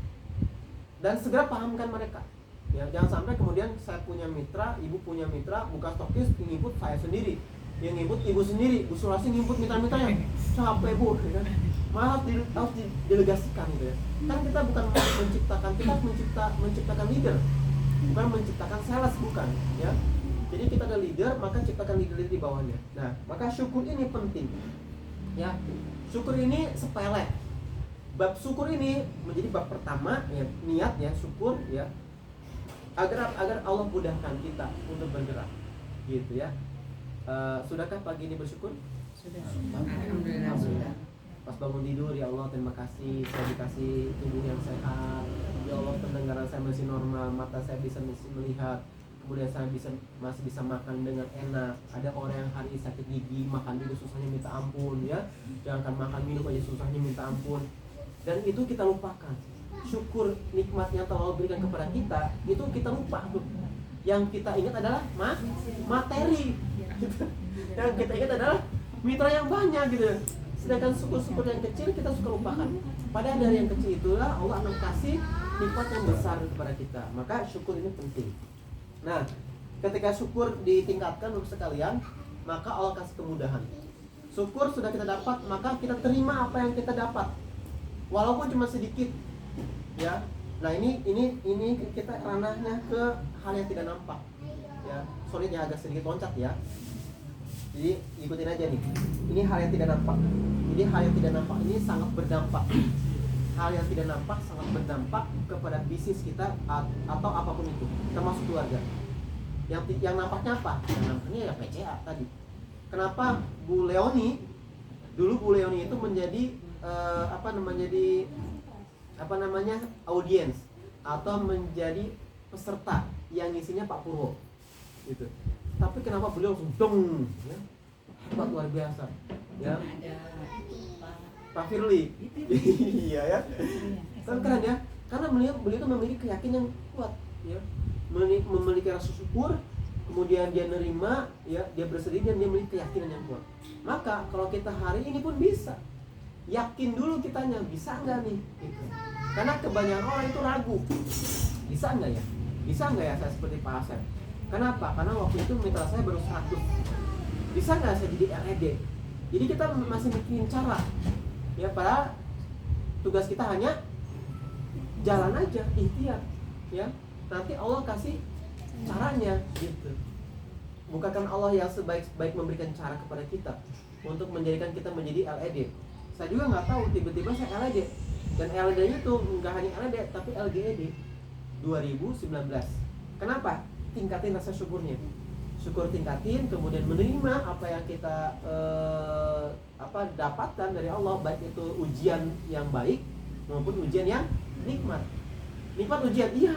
dan segera pahamkan mereka. Ya, jangan sampai kemudian saya punya mitra, ibu punya mitra, buka stokis, nginput saya sendiri, yang nginput ibu sendiri, Bu Sulasi nginput mitra-mitranya, capek Bu, ya kan? Malah harus didelegasikan gitu ya. Kan kita bukan menciptakan, kita menciptakan leader, bukan menciptakan sales, bukan, ya. Jadi kita ada leader, maka ciptakan leader di bawahnya. Nah, maka syukur ini penting, ya. Syukur ini sepele. Bab syukur ini menjadi bab pertama, ya, niat ya syukur ya. Agar Allah mudahkan kita untuk bergerak, gitu ya. Sudahkah pagi ini bersyukur? Sudah. Alhamdulillah sudah. Pas bangun tidur, ya Allah terima kasih saya dikasih tubuh yang sehat. Ya Allah pendengaran saya masih normal, mata saya bisa melihat. Kemudian saya masih bisa makan dengan enak. Ada orang yang hari ini sakit gigi, makan juga susahnya minta ampun ya. Jangan makan minum aja susahnya minta ampun. Dan itu kita lupakan. Syukur nikmat yang Allah berikan kepada kita, itu kita lupa tuh. Yang kita ingat adalah materi. Yang kita ingat adalah mitra yang banyak gitu. Sedangkan syukur-syukur yang kecil kita suka lupakan. Padahal dari yang kecil itulah Allah akan kasih nikmat yang besar kepada kita. Maka syukur ini penting. Nah, ketika syukur ditingkatkan untuk sekalian, maka Allah kasih kemudahan. Syukur sudah kita dapat, maka kita terima apa yang kita dapat, walaupun cuma sedikit. Ya, nah ini kita ranahnya ke hal yang tidak nampak. Ya, sorry ya agak sedikit loncat ya. Jadi ikutin aja nih. Ini hal yang tidak nampak. Jadi hal yang tidak nampak ini sangat berdampak. Hal yang tidak nampak sangat berdampak kepada bisnis kita atau apapun itu, termasuk keluarga. Yang nampaknya apa? Yang nampaknya ya PCA tadi. Kenapa Bu Leoni? Dulu Bu Leoni itu menjadi audiens atau menjadi peserta yang isinya Pak Purwo gitu. Tapi kenapa beliau langsung dong ya? Hebat luar biasa ya. Pak Firly. Iya ya. Kan keren ya. Karena beliau itu memiliki keyakinan yang kuat ya. Memiliki rasa syukur, kemudian dia nerima ya, dia bersedih dan dia memiliki keyakinan yang kuat. Maka kalau kita hari ini pun bisa. Yakin dulu kitanya, bisa nggak nih? Gitu. Karena kebanyakan orang itu ragu, bisa nggak ya? Bisa nggak ya saya seperti Pak Asep? Kenapa? Karena waktu itu mitra saya baru 100. Bisa nggak saya jadi LED? Jadi kita masih mikirin cara. Ya, padahal tugas kita hanya jalan aja, ikhtiar. Ya, nanti Allah kasih caranya, gitu. Bukankah Allah yang sebaik-baik memberikan cara kepada kita untuk menjadikan kita menjadi LED? Saya juga nggak tahu, tiba-tiba saya LED. Dan LED itu nggak hanya LED, tapi LGED 2019. Kenapa? Tingkatin rasa syukurnya. Syukur tingkatin, kemudian menerima apa yang kita dapatkan dari Allah, baik itu ujian yang baik maupun ujian yang nikmat. Nikmat ujian, iya.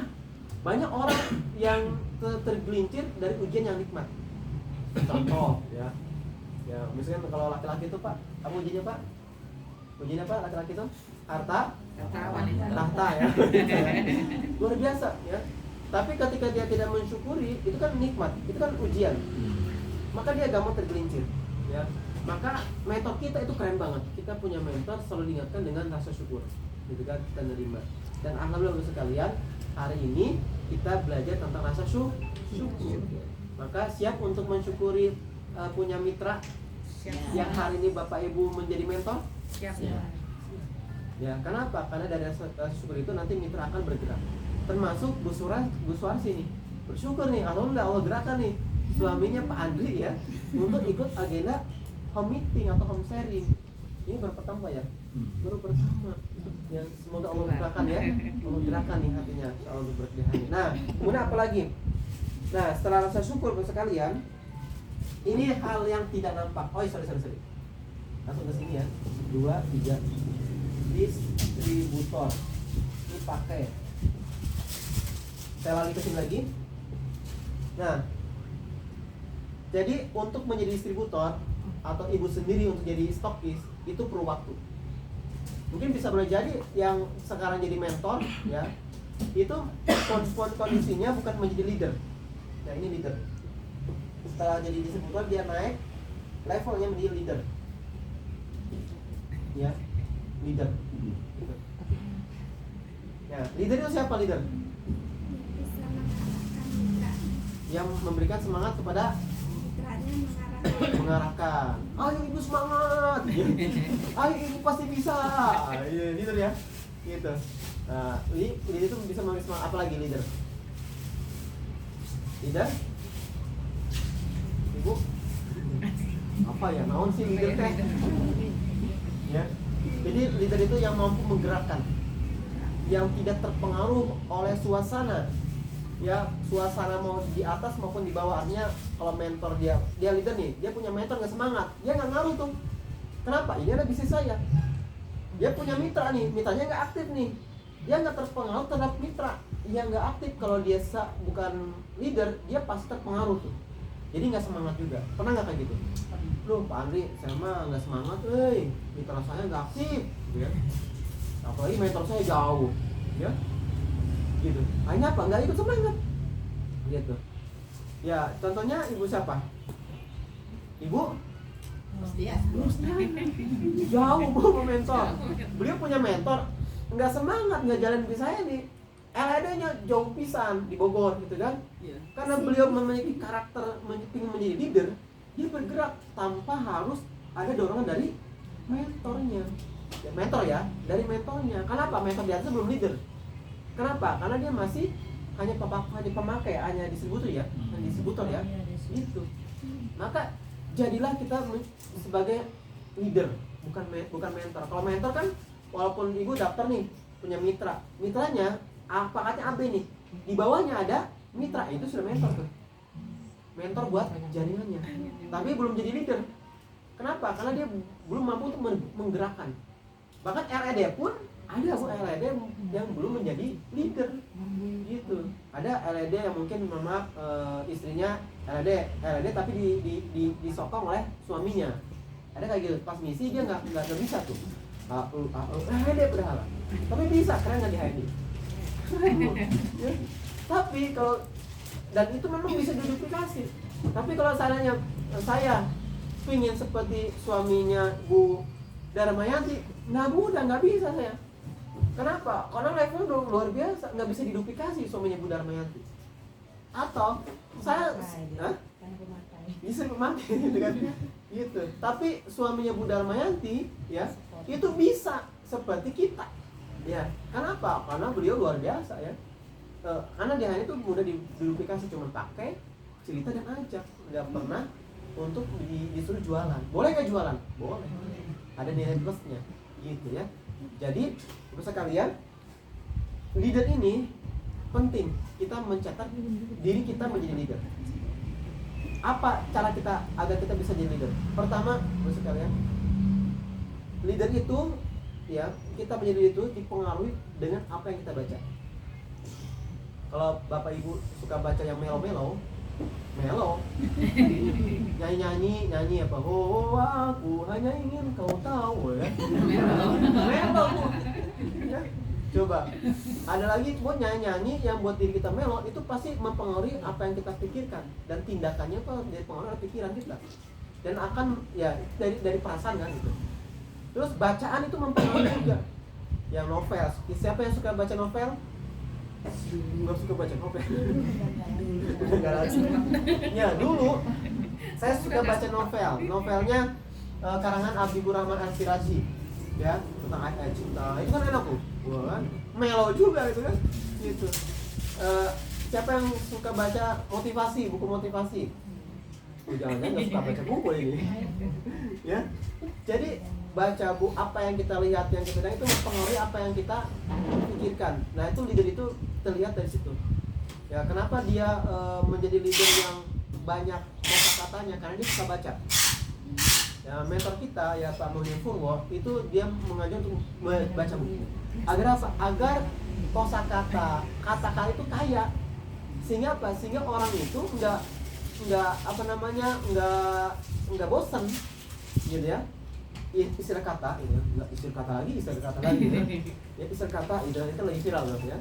Banyak orang yang tergelincir dari ujian yang nikmat. Contoh ya. Ya, misalnya kalau laki-laki itu Pak, kamu ujiannya Pak? Ujiannya apa laki-laki itu? Harta wanita. Tahta ya. Luar biasa ya. Tapi ketika dia tidak mensyukuri, itu kan nikmat, itu kan ujian. Maka dia gampang tergelincir ya. Maka mentor kita itu keren banget. Kita punya mentor selalu diingatkan dengan rasa syukur. Gitu kan, kita nerima. Dan alhamdulillah sekalian, hari ini kita belajar tentang rasa syukur. Maka siap untuk mensyukuri punya mitra yang hari ini Bapak Ibu menjadi mentor? Siap. Ya, kenapa? Karena dari rasa syukur itu nanti mitra akan bergerak. Termasuk Bu Suarsi nih. Bersyukur nih, alhamdulillah Allah gerakan nih suaminya Pak Andri ya untuk ikut agenda home meeting atau home sharing. Ini baru pertama ya? Baru pertama. Ya, semoga Allah gerakan ya. Allah gerakan nih hatinya soal untuk berkelihan. Nah, kemudian apa lagi? Nah, setelah rasa syukur sekalian, Ini hal yang tidak nampak. Oh, sorry. Langsung ke sini ya. 2, 3. Distributor. Ini pakai. Saya lari ke sini lagi. Nah, jadi untuk menjadi distributor atau ibu sendiri untuk jadi stokis itu perlu waktu. Mungkin bisa boleh jadi yang sekarang jadi mentor ya, itu kondisinya bukan menjadi leader. Nah, ini leader. Setelah jadi distributor dia naik levelnya menjadi leader. Ya, leader. Gitu. Ya, leader itu siapa leader? Bisa mengarahkan mitra. Yang memberikan semangat kepada Mitranya mengarahkan. Ayo ibu semangat. Ayo ibu pasti bisa. Iya, leader ya. Gitu. Nah, leader itu bisa memberi semangat. Apa lagi leader? Leader? Ibu? Apa ya? Naon sih leader teh? Ya. Jadi leader itu yang mampu menggerakkan, yang tidak terpengaruh oleh suasana. Ya, suasana mau di atas maupun di bawah. Artinya kalau mentor dia leader nih, dia punya mentor nggak semangat, dia nggak ngaruh tuh. Kenapa? Ini ada bisnis saya. Dia punya mitra nih, mitranya nggak aktif nih, dia nggak terpengaruh terhadap mitra yang nggak aktif. Kalau dia bukan leader, dia pasti terpengaruh tuh. Jadi nggak semangat juga. Pernah nggak kayak gitu? Loh, Pak Andri, saya mah nggak semangat, mitra saya nggak aktif, ya. Apalagi mentor saya jauh, ya. Gitu. Akhirnya apa? Nggak ikut semangat. Gitu. Ya, contohnya ibu siapa? Ibu Dia. jauh bu mentor. Beliau punya mentor, nggak semangat, nggak jalan di saya nih. LED-nya jauh pisan di Bogor gitu kan. Karena beliau memiliki karakter ingin menjadi leader, dia bergerak tanpa harus ada dorongan dari mentornya. Ya, mentor ya, dari mentornya. Kenapa? Mentor di atas belum leader. Kenapa? Karena dia masih hanya pemakai, hanya distributor ya, distributor ya. Itu. Maka jadilah kita sebagai leader, bukan mentor. Kalau mentor kan, walaupun ibu daftar nih punya mitra, mitranya pakatnya AB nih, di bawahnya ada mitra, itu sudah mentor tuh. Mentor buat jaringannya, tapi belum jadi leader. Kenapa? Karena dia belum mampu untuk menggerakkan. Bahkan LED pun ada bu LED yang belum menjadi leader gitu. Ada LED yang mungkin maaf istrinya LED tapi disokong oleh suaminya. Ada kayak gitu, pas misi dia nggak bisa tuh LED padahal, tapi bisa keren nggak di HND. Ya. Tapi kalau dan itu memang bisa diduplikasi. Tapi kalau seandainya saya ingin seperti suaminya Bu Darmayanti, nggak mudah, nggak bisa saya. Kenapa? Karena levelnya luar biasa, nggak bisa diduplikasi suaminya Bu Darmayanti. Atau saya, bisa memakai gitu kan, gitu. Tapi suaminya Bu Darmayanti, ya, itu bisa seperti kita, ya. Kenapa? Karena beliau luar biasa ya. Karena dia hanya itu mudah diduplikasi, cuma pakai cerita dan ajak, nggak pernah untuk disuruh jualan. Boleh nggak jualan? Boleh. Ada nilai plusnya, gitu ya. Jadi, ibu sekalian, leader ini penting. Kita mencetak diri kita menjadi leader. Apa cara kita agar kita bisa jadi leader? Pertama, ibu sekalian, leader itu, ya, kita menjadi leader itu dipengaruhi dengan apa yang kita baca. Kalau bapak ibu suka baca yang melo, nyanyi apa? Oh, aku hanya ingin kau tahu ya. Melo. Ya. Coba. Ada lagi buat nyanyi yang buat diri kita melo, itu pasti mempengaruhi apa yang kita pikirkan, dan tindakannya tuh dari pengaruh pikiran kita. Dan akan ya dari perasaan kan gitu. Terus bacaan itu mempengaruhi juga. Yang novel. Siapa yang suka baca novel? Nggak suka baca novel. Ya dulu saya suka baca novel. Novelnya karangan Habibur Rahman Al-Sirazi, ya, tentang ayat cinta. Itu kan enak tuh, kan melo juga gitu kan. Gitu. Siapa yang suka baca motivasi, buku motivasi? Jangan-jangan nggak suka baca buku ini. Ya, jadi baca apa yang kita lihat, yang kita dengar itu mempengaruhi apa yang kita pikirkan. Nah itu leader itu terlihat dari situ. Ya kenapa dia menjadi leader yang banyak kata-kata kosakatanya karena dia suka baca. Ya, mentor kita ya Pak Muhyiddin Purwo itu dia mengajar untuk baca buku. Agar apa? Agar kosakata, kata-kata itu kaya. Sehingga apa? Sehingga orang itu nggak apa namanya nggak bosan, gitu ya. Istilah kata, gitu. Nggak istilah kata lagi, gitu. Ya istilah kata itu lagi viral gitu ya.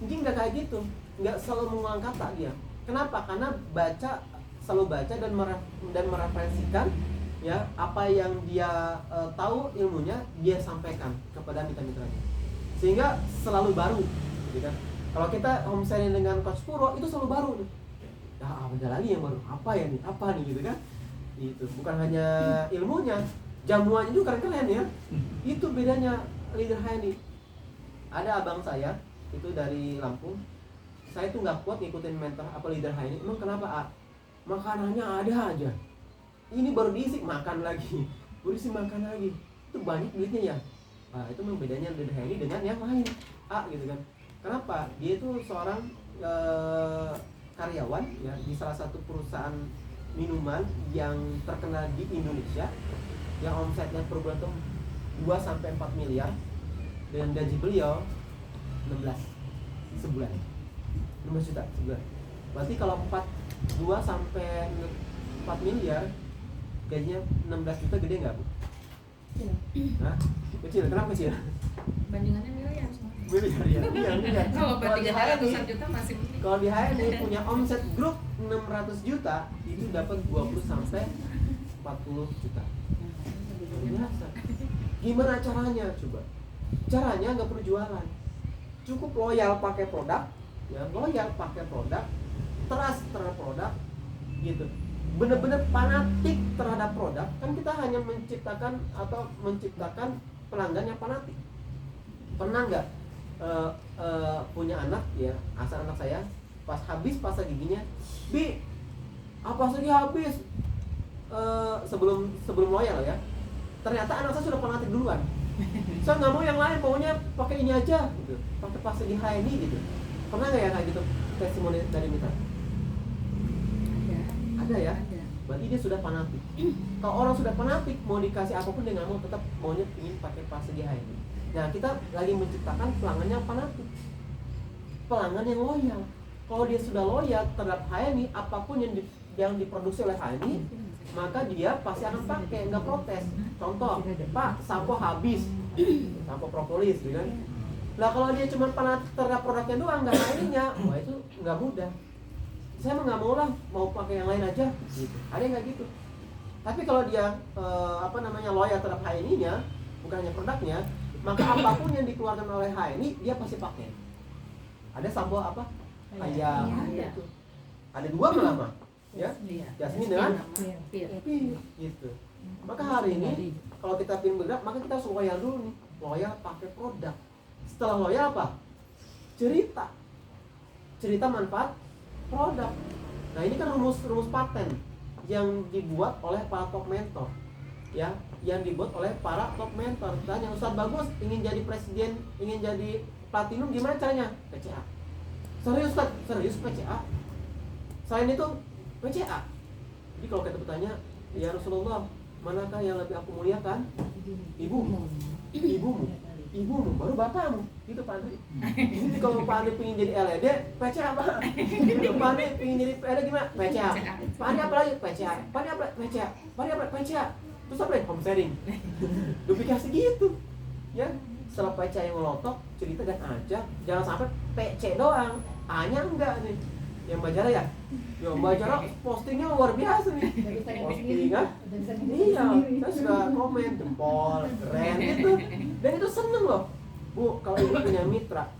Mungkin nggak kayak gitu, nggak selalu mengulang kata dia. Kenapa? Karena selalu baca dan mereferensikan ya apa yang dia tahu ilmunya dia sampaikan kepada mitra-mitranya, sehingga selalu baru, gitu kan. Kalau kita homesharing dengan Coach Purwo itu selalu baru nih. Ya ada lagi yang baru, apa nih gitu kan. Itu bukan hanya ilmunya, jamuannya juga keren ya. Itu bedanya Leader HNI. Ada abang saya itu dari Lampung. Saya tuh nggak kuat ngikutin mentor apa Leader HNI. Emang kenapa? Makanannya ada aja. Ini baru diisi makan lagi, baru diisi makan lagi. Itu banyak duitnya ya. Nah, itu memang bedanya Leader HNI dengan yang lain. Gitu kan. Kenapa? Dia itu seorang karyawan ya di salah satu perusahaan minuman yang terkenal di Indonesia, yang omsetnya per bulan tuh 2-4 miliar dan gaji beliau 16 sebulan, 16 juta sebulan. Berarti kalau 2-4 miliar gajinya 16 juta, gede nggak Bu? Hah? Kecil, kenapa kecil? Bandingannya miliar semua. Miliar ya, miliar. Kalau Kalau di bandingannya HNI, ratusan juta masih mending. kalau di HNI punya omset grup 600 juta, itu dapat 20-40 juta. Biasa. Gimana caranya? Coba. Caranya nggak perlu jualan. Cukup loyal pakai produk, ya loyal pakai produk, trust terhadap produk, gitu. Bener-bener fanatik terhadap produk. Kan kita hanya menciptakan pelanggan yang fanatik. Pernah nggak punya anak ya, asal anak saya pas habis pasta giginya, Bi, apa lagi habis? Sebelum loyal ya, ternyata anak saya sudah fanatik duluan. Saya nggak mau yang lain, maunya pakai ini aja, gitu. Pakai pasta gigi HNI gitu. Pernah nggak ya kayak gitu testimoni dari mitra? Ada ya. Berarti dia sudah fanatik. Kalau orang sudah fanatik, mau dikasih apapun dia nggak mau, tetap maunya ingin pakai pasta gigi HNI. Nah, kita lagi menciptakan pelanggan yang fanatik, pelanggan yang loyal. Kalau dia sudah loyal terhadap HNI, apapun yang diproduksi oleh HNI, maka dia pasti akan pakai, nggak protes. Contoh, Pak, sampo habis, sampo propolis, gitu kan? Nah, kalau dia cuma fanatik terhadap produknya doang, nggak HNI-nya, wah itu nggak mudah. Saya nggak mau lah, mau pakai yang lain aja, gitu. Ada yang nggak gitu. Tapi kalau dia loyal terhadap HNI-nya, bukan hanya produknya, maka apapun yang dikeluarkan oleh HNI dia pasti pakai. Ada sampo apa? Ayam. Gitu. Ada 2 malah, ya. Jasmine dengan pir, gitu. Maka hari ini kalau kita ingin bergerak, maka kita harus loyal dulu nih. Loyal pakai produk. Setelah loyal apa? Cerita manfaat produk. Nah, ini kan rumus paten yang dibuat oleh para top mentor. Ya, yang dibuat oleh para top mentor. Tanya, Ustaz Bagus ingin jadi presiden, ingin jadi platinum, gimana caranya? PCA. Serius Ustaz? Serius PCA. Selain itu PCA. Jadi kalau kita bertanya, ya Rasulullah, manakah yang lebih aku muliakan? Ibumu, baru bapakmu. Gitu Pak Andri. Jadi kalau Pak Andri pengen jadi LED, PCA Pak. Pak Andri pengen jadi LED gimana? PCA. Pak Andri apa lagi? PCA. Pak Andri apa? PCA. Pak Andri apa? PCA. Terus apa lagi? Home sharing. Duplikasi gitu. Ya, setelah PCA yang melotok, cerita dan ajak. Jangan sampai PC doang. A-nya enggak nih. Yang Mbak Jara ya? Ya Mbak Jara postingnya luar biasa nih. Postingan? Iya, saya suka komen, jempol, keren gitu. Dan itu seneng loh. Bu, kalau ibu punya mitra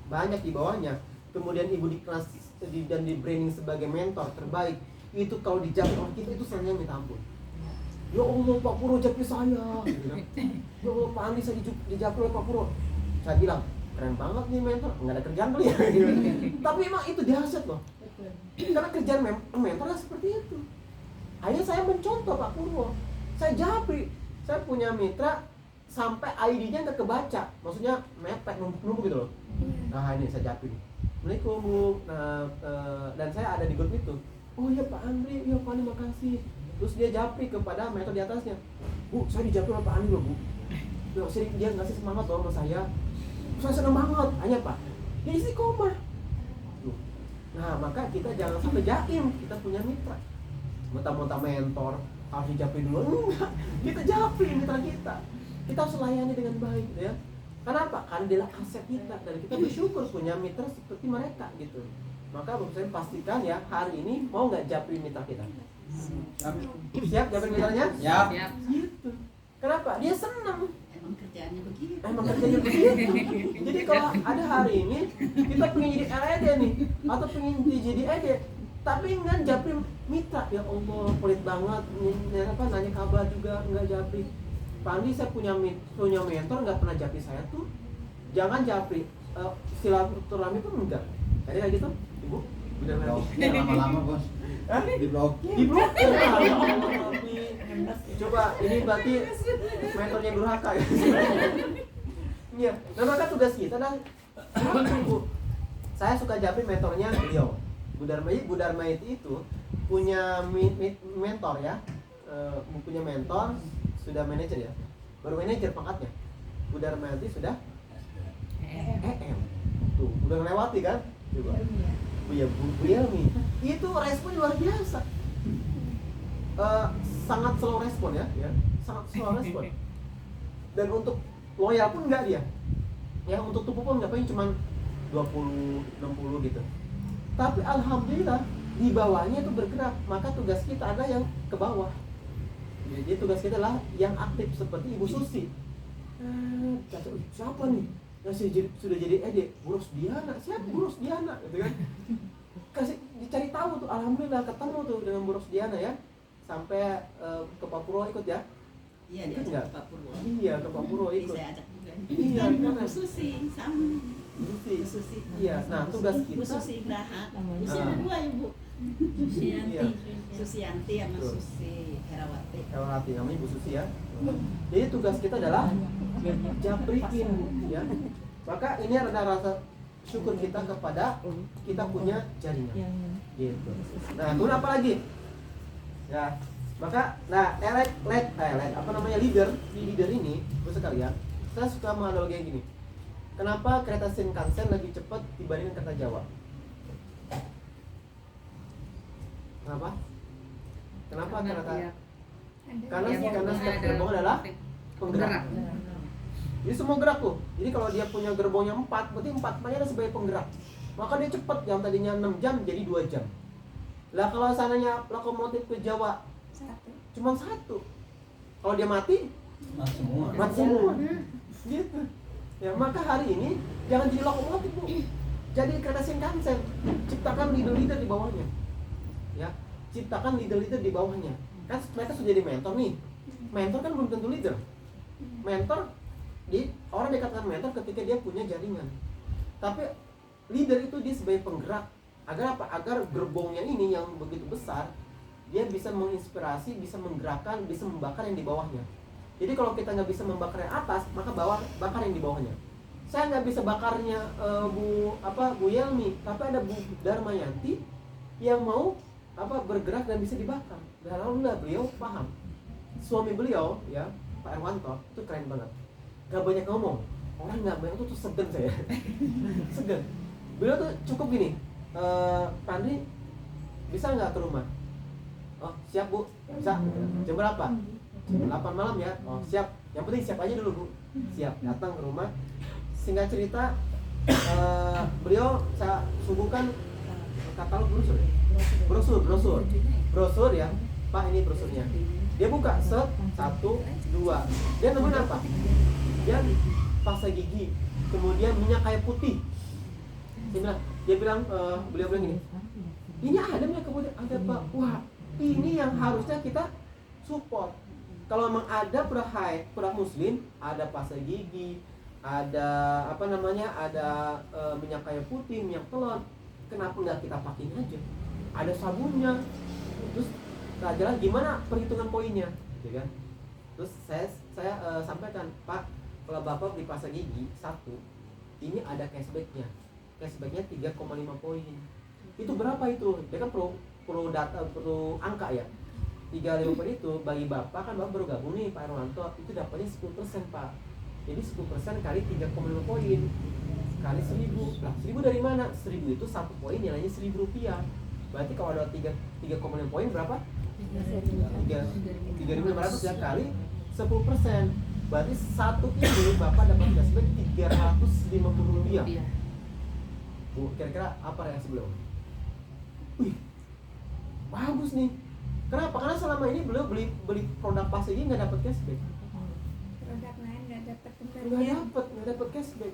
banyak di bawahnya, kemudian ibu di kelas dan di branding sebagai mentor terbaik, itu kalau dijapri oleh kita itu senangnya minta ampun. Ya Allah, Pak Purwo japri saya, gitu. Ya Allah, Pak Andi saya dijapri oleh Pak Purwo. Saya bilang, keren banget nih mentor, nggak ada kerjaan kali ya. Tapi emang itu dahsyat loh. Karena kerjaan mentor lah seperti itu. Akhirnya saya mencontoh Pak Purwo. Saya japri, saya punya mitra sampai ID-nya nggak kebaca, maksudnya mepet numpuk gitu loh. Nah ini saya japri. Assalamualaikum Bu. Nah, dan saya ada di grup itu. oh iya Pak Andri, iya Pak Andri makasih. Terus dia japri kepada mentor di atasnya, Bu, saya dijapri sama Pak Andri loh Bu. Dia ngasih semangat loh sama saya senang banget, hanya Pak, dia istiqomah. Nah maka kita jangan sampai jaim kita punya mitra. Mentah-mentah mentor harus dijapri dulu, enggak. Kita japri mitra kita. Kita harus layani dengan baik, gitu ya. Kenapa? Karena dia adalah aset kita dan kita bersyukur punya mitra seperti mereka gitu. Maka saya pastikan ya hari ini mau nggak japri mitra kita? Siap japri mitranya? Siap. Gitu. Kenapa? Dia senang. Emang kerjaannya begitu. Jadi kalau ada hari ini kita pengen jadi LED nih atau pengen jadi ED, tapi nggak japri mitra, ya Allah pelit banget, nanya kabar juga nggak japri. Pak Andi, saya punya mentor nggak pernah japri saya tuh, jangan japri. Silaturahmi pun enggak. Jadi kayak gitu, Ibu? Udah Blokir lama-lama bos. Diblokir. Coba ini berarti mentornya durhaka ya. Iya. Nah maka tugas kita adalah Bu. Saya suka japri mentornya beliau. Bu Darmaiti itu punya mentor ya. Punya mentor, sudah manajer ya. Baru manajer pangkatnya. Bu Darmaiti sudah EM. Tuh, udah melewati kan? Coba. Bu Yelmi. Itu respon luar biasa. Sangat slow respon ya, sangat slow respon. Dan untuk loyal pun enggak dia. Ya untuk tubuh pun enggak, paling cuma 20 60 gitu. Tapi alhamdulillah di bawahnya itu bergerak, maka tugas kita ada yang ke bawah. Jadi tugas kita adalah yang aktif seperti Ibu Susi. Siapa nih? Yang sudah jadi ED, Bu Rosdiana. Siapa Bu Rosdiana? Gitu kan? Kasih dicari tahu tuh, alhamdulillah ketemu tuh dengan Bu Rosdiana ya. Sampai ke Pak Purwo ikut ya? Iya, dia ajak Pak Purwo. Iya, ke Pak Purwo ikut. Saya ajak juga. Iya, Bu Susi sama. Bu Susi. Iya, nah tugas kita. Bu Susi Graha. Bu Susi ada dua Ibu. Iya. Susianti sama Susi Herawati. Herawati namanya Bu Susi ya. Jadi tugas kita adalah japriin ya. Maka ini adalah rasa syukur kita kepada kita punya jaringan. Gitu. Nah, kemudian apa lagi? Ya, maka leader ini bos sekalian, saya suka menganalogi yang gini. Kenapa kereta Shinkansen lebih cepat dibandingkan kereta Jawa? Kenapa? Karena setiap gerbong adalah penggerak. Jadi semua gerak tuh. Jadi kalau dia punya gerbongnya 4, berarti 4-nya ada sebagai penggerak. Maka dia cepat, yang tadinya 6 jam jadi 2 jam. Lah kalau sananya lokomotif ke Jawa cuma 1, kalau dia mati semua. Gitu. Ya, maka hari ini jangan jadi lokomotif Bu, jadi kereta Shinkansen. Ciptakan leader-leader di bawahnya. Ya, ciptakan leader-leader di bawahnya. Kan mereka sudah jadi mentor nih. Mentor kan belum tentu leader. Mentor orang dikatakan mentor ketika dia punya jaringan. Tapi leader itu dia sebagai penggerak. Agar apa? Agar gerbongnya ini yang begitu besar, dia bisa menginspirasi, bisa menggerakkan, bisa membakar yang di bawahnya. Jadi kalau kita nggak bisa membakar yang atas, maka bakar yang di bawahnya. Saya nggak bisa bakarnya Bu Yelmi, tapi ada Bu Darmayanti yang mau bergerak dan bisa dibakar. Dan alhamdulillah beliau paham. Suami beliau ya, Pak Erwanto, itu keren banget. Gak banyak ngomong. Orang nggak banyak tuh segan saya. Segan. Beliau tuh cukup gini. Pak Andri bisa nggak ke rumah? Oh siap Bu, bisa. Jam berapa? Jam 8 malam ya. Oh siap. Yang penting siap aja dulu Bu. Siap. Datang ke rumah. Singkat cerita, beliau saya suguhkan katalog brosur ya. Pak ini brosurnya. Dia buka set 1, 2. Dia nemuin apa? Dia pasta gigi, kemudian minyak kayu putih. Dia bilang beliau bilang gini, ini ada minyak kayu putih, ada Pak. Wah, ini yang harusnya kita support. Kalau memang ada produk muslim, ada pasta gigi, ada ada minyak kayu putih, minyak telon, kenapa nggak kita pakai aja? Ada sabunnya. Terus jalan gimana perhitungan poinnya, ya kan? Terus saya sampaikan, Pak, kalau Bapak beli pasta gigi 1, ini ada cashbacknya 3,5 poin. Itu berapa itu? Dia kan perlu data, perlu angka ya. 350 itu bagi Bapak kan Bapak baru gabung nih Pak Erwanto, itu dapatnya 10% Pak. Jadi 10% kali 3,5 poin kali 1000. Lah 1000 dari mana? 1000 itu 1 poin nilainya Rp1.000. Berarti kalau ada 3,5 poin berapa? 3.500 ya kali 10%. Berarti 1 ini Bapak dapat cashback Rp350. Bu, kira-kira apa reaksi beliau? Wih, bagus nih. Kenapa? Karena selama ini beliau beli produk pas ini nggak dapat cashback. Produk lain nggak dapat Nggak kembalian. dapat cashback.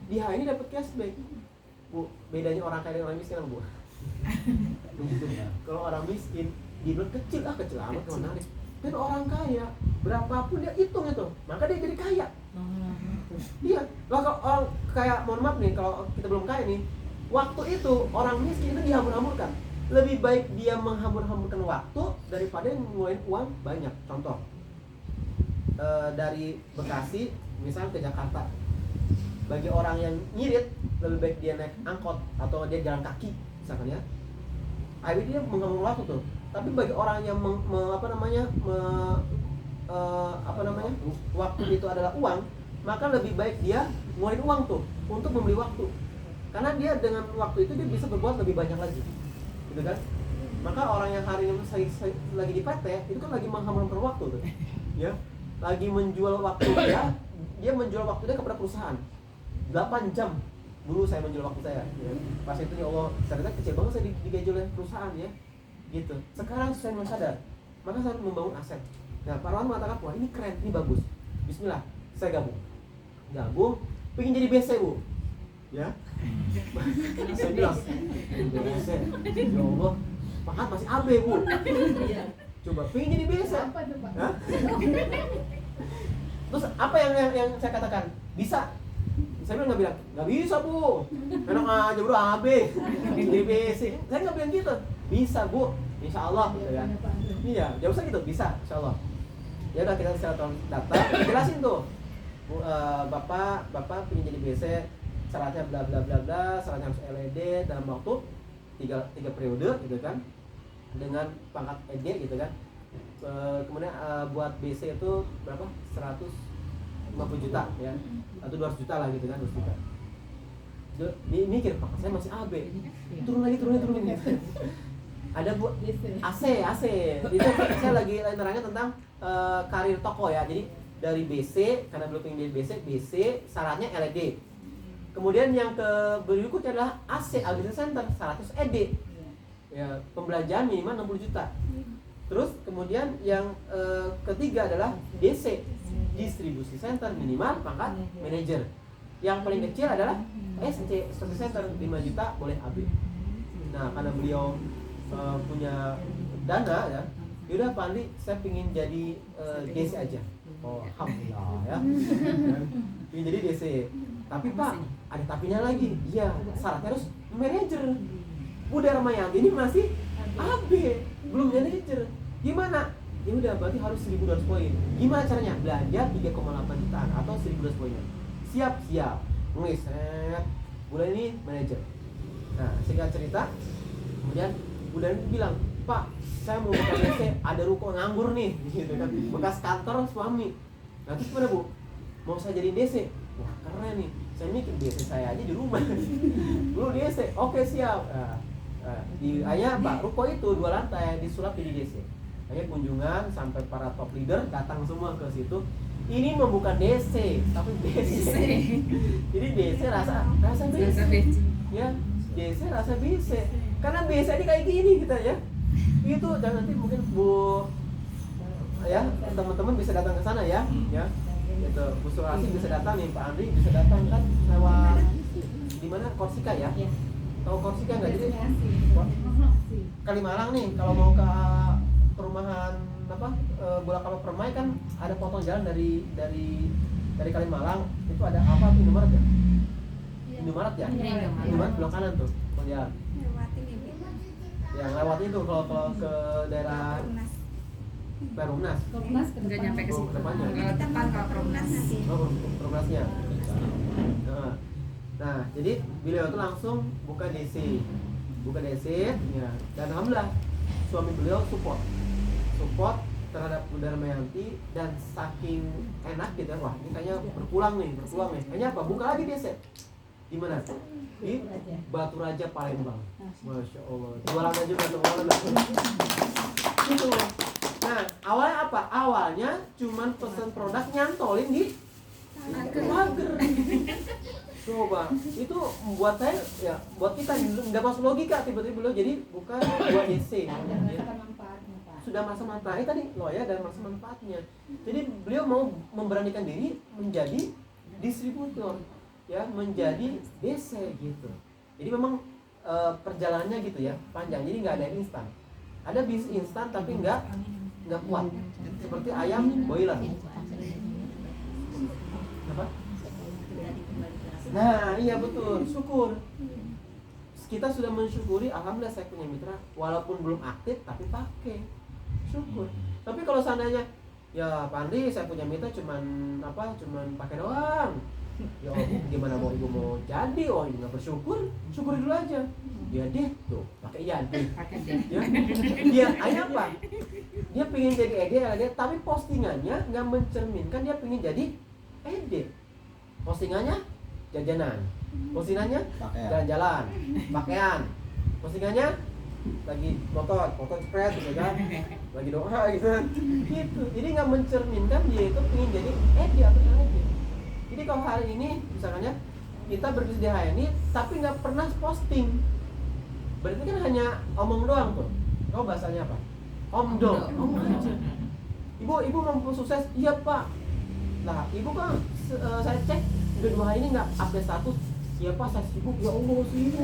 Di H ini dapat cashback. Bu, bedanya orang kaya dan orang miskin apa, Bu? Kalau orang miskin dibilang kecil amat menarik. Dan orang kaya berapapun dia hitung itu, maka dia jadi kaya. Iya, lah kalau orang kayak mohon maaf nih, kalau kita belum kaya nih, waktu itu orang miskin itu dihambur-hamburkan. Lebih baik dia menghambur-hamburkan waktu daripada ngeluarin uang banyak. Contoh, dari Bekasi misalnya ke Jakarta, bagi orang yang ngirit lebih baik dia naik angkot atau dia jalan kaki misalkan ya. Akhirnya dia menghambur waktu tuh. Tapi bagi orang yang waktu itu adalah uang, maka lebih baik dia ngeluarin uang tuh untuk membeli waktu. Karena dia dengan waktu itu dia bisa berbuat lebih banyak lagi. Gitu kan? Maka orang yang hari ini lagi di PT itu kan lagi menghamburkan waktu tuh. Ya. Lagi menjual waktu dia menjual waktu dia kepada perusahaan. 8 jam dulu saya menjual waktu saya ya. Pas itu ya Allah, ternyata kecil banget saya digaji oleh perusahaan ya. Gitu. Sekarang saya mulai sadar, maka saya membangun aset. Nah, Pak Rawan mengatakan, wah ini keren, ini bagus. Bismillah, saya gabung, pengen jadi BC Bu, ya. Saya bilang, BC, ya Allah, Pak masih AB Bu. Coba pengen jadi BC. Apa tuh Pak? Hah? Terus apa yang saya katakan? Bisa. Saya bilang nggak bisa Bu, enak aja bro AB, jadi BC. Saya nggak bilang gitu. Bisa Bu, insya Allah gitu ya. Iya, jauh usah gitu, bisa insya Allah. Ya udah kita secara data, jelasin tuh. Bu, bapak ingin jadi BC, syaratnya bla bla bla bla, syaratnya harus LED dalam waktu 3 periode gitu kan, dengan pangkat ED gitu kan. Kemudian buat BC itu berapa? 150 juta ya, atau 200 juta lah gitu kan, 200 juta. Dia mikir, Pak saya masih AB, turun lagi gitu. Ada Bu AC itu saya lagi nerangnya tentang karir toko ya. Jadi dari BC, karena belum pengen BC syaratnya LED. Kemudian yang berikutnya adalah AC, Business Center, 100 ED ya, pembelanjaan minimal 60 juta. Terus kemudian yang ketiga adalah DC, Distribusi Center, minimal pangkat manager. Yang paling kecil adalah SC, Service Center, 5 juta boleh AB. Nah karena beliau punya dana ya, yaudah Pak Andi saya pingin jadi DC aja. Oh alhamdulillah ya, pingin jadi DC. Tapi Pak ada tapinya lagi, iya syaratnya harus manajer. Bu Darmayanti ini masih AB, belum manajer. Gimana? Ya udah berarti harus 1.200 poin. Gimana caranya? Belanja 3,8 jutaan atau 1.200 poinnya. Siap. Ngeset. Bulan ini manajer. Nah, singkat cerita, kemudian Budan bilang, Pak, saya mau buka DC, ada ruko nganggur nih, gitu kan, bekas kantor suami. Nah, terus gimana Bu? Mau saya jadi DC? Wah, keren nih. Saya mikir DC saya aja di rumah. Dulu DC, oke siap. Akhirnya Pak, ruko itu 2 lantai disulap jadi DC. Akhirnya kunjungan sampai para top leader datang semua ke situ. Ini membuka DC, tapi DC. Jadi DC rasa BC. Ya, DC rasa BC. Karena biasa ini kayak gini kita ya. Itu dan nanti mungkin Bu ya teman-teman bisa datang ke sana ya. Ya. Itu Bu Surasi bisa datang nih, Pak Andri bisa datang kan lewat di mana Korsika ya. Tahu Korsika enggak? Jadi Kalimalang nih kalau mau ke perumahan Bola Kapal Permai kan ada potong jalan dari Kalimalang itu ada apa tuh Indomaret ya? Indomaret ya? Indomaret belok kanan tuh. Ya. Lewatin ini. Yang lewat itu kalau ke daerah Perumnas. Nggak nyampe ke situ. Depannya. Kalau depan kalau Perumnas. Perumnasnya. Nah, jadi beliau itu langsung buka DC ya. Dan alhamdulillah suami beliau support terhadap Bunda Damayanti, dan saking enak gitu, wah ini kayaknya berpulang nih. Kayaknya apa? Buka lagi DC. Di mana? Di Batu Raja Palembang. Masya Allah. Jualannya juga teman-teman. Gitu. Nah, awalnya apa? Awalnya cuman pesen produk nyantolin di pagar. Coba, itu buat saya ya, buat kita nggak masuk logika, tiba-tiba beliau jadi bukan 2 DC. Sudah masa manfaat tadi loh ya, dan masa manfaatnya. Jadi beliau mau memberanikan diri menjadi distributor, ya, menjadi DC gitu. Jadi memang perjalanannya gitu ya, panjang. Jadi nggak ada yang instan. Ada bisnis instan tapi nggak kuat. Seperti ayam boiler. Apa? Nah, iya betul, syukur. Kita sudah mensyukuri, alhamdulillah saya punya mitra, walaupun belum aktif tapi pakai. Syukur. Tapi kalau seandainya ya Pak Andri, saya punya mitra cuman pakai doang. Ya gimana mau ibu mau jadi? Oh, ibu nggak bersyukur, syukuri dulu aja. Ya deh tuh, pakai iya deh. Ya, dia apa? Dia pengen jadi ED, tapi postingannya nggak mencerminkan dia pengen jadi ED. Postingannya jajanan, postingannya jalan-jalan, pakaian, postingannya lagi foto spread gitu kan, lagi doa gitu, jadi nggak mencerminkan dia itu pengen jadi atau ED. Jadi kalau hari ini misalnya kita berbisnis di HNI tapi nggak pernah posting, berarti kan hanya omong doang tuh. Kau bahasanya apa? Omong aja. Ibu mau sukses? Iya Pak. Nah ibu kan saya cek udah 2 hari ini nggak update status. Ya Pak, saya sibuk. Ya Allah, sibuk.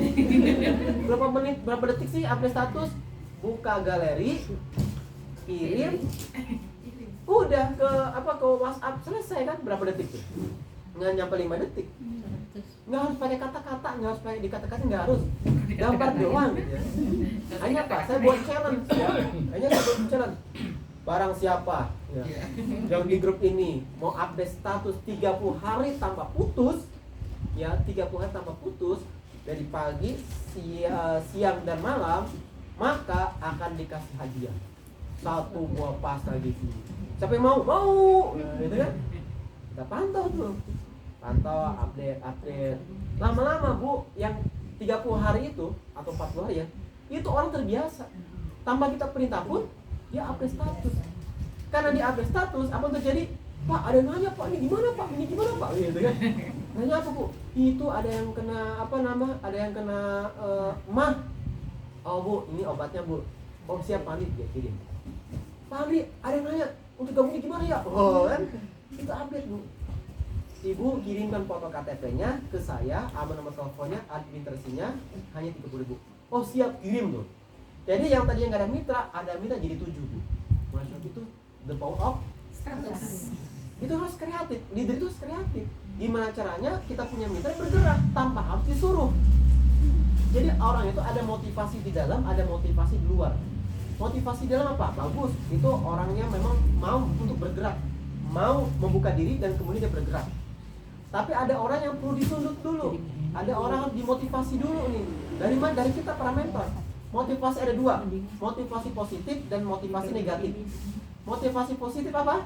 Berapa menit, berapa detik sih update status? Buka galeri, kirim, udah ke WhatsApp, selesai kan? Berapa detik tuh? Nggak nyampe 5 detik. Nggak harus pakai kata-kata, nggak harus pakai dikata-kata, nggak harus. Gambar doang gitu ya. Hanya apa? Saya buat challenge ya. Hanya saya buat challenge. Barang siapa ya, yang di grup ini mau update status 30 hari tanpa putus, ya 30 hari tanpa putus dari pagi, siang dan malam, maka akan dikasih hadiah 1 buah pasta gitu. Siapa yang mau? Nah, gitu kan? Kita pantau tuh, update. Lama-lama Bu, yang 30 hari itu atau 40 hari ya, itu orang terbiasa. Tanpa kita perintah pun dia update status. Karena dia update status, apa yang terjadi? Pak, ada yang nanya Pak, ini gimana Pak? Gitu kan? Nanya apa Bu? Itu ada yang kena ada yang kena mah. Oh Bu, ini obatnya Bu. Oh siap Pak Andri, ya kirim. Pak Andri, ada yang nanya untuk gabungnya gimana ya? Oh kan? Itu update Bu. Ibu kirimkan foto KTP-nya ke saya, nomor teleponnya, administrasinya, hanya 30.000. Oh siap, kirim tuh. Jadi yang tadinya nggak ada mitra jadi 7 Bu. Masya itu the power of status. Itu harus kreatif, leader itu harus kreatif. Gimana caranya kita punya mitra bergerak tanpa harus disuruh. Jadi orang itu ada motivasi di dalam, ada motivasi di luar. Motivasi di dalam apa? Bagus, itu orangnya memang mau untuk bergerak, mau membuka diri dan kemudian dia bergerak. Tapi ada orang yang perlu disundut dulu, ada orang yang dimotivasi dulu nih. Dari mana? Dari kita para mentor. Motivasi ada 2, motivasi positif dan motivasi negatif. Motivasi positif apa?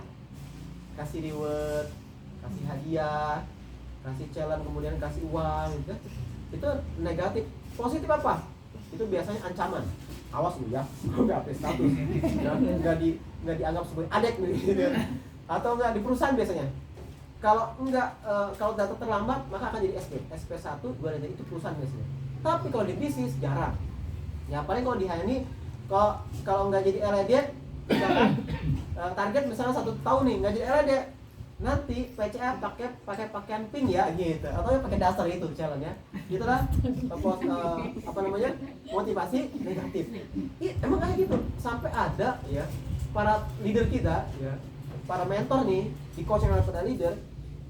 Kasih reward, kasih hadiah, kasih challenge, kemudian kasih uang gitu. Itu negatif. Positif apa? Itu biasanya ancaman. Awas lu ya, nggak update status, nggak dianggap sebagai adek gitu. Atau nggak di perusahaan biasanya. Kalau kalau data terlambat maka akan jadi SP1, 2 dan itu perusahaan biasanya. Tapi kalau di bisnis jarang. Ya paling kalau di HNI kalau nggak jadi LED, misalkan target misalnya 1 tahun nih nggak jadi LED, nanti PCA pakai pakaian pink ya gitu, atau pakai dasar itu challenge ya, gitulah. Motivasi negatif. Emang kayak gitu sampai ada ya para leader kita ya, para mentor nih di coaching pada leader,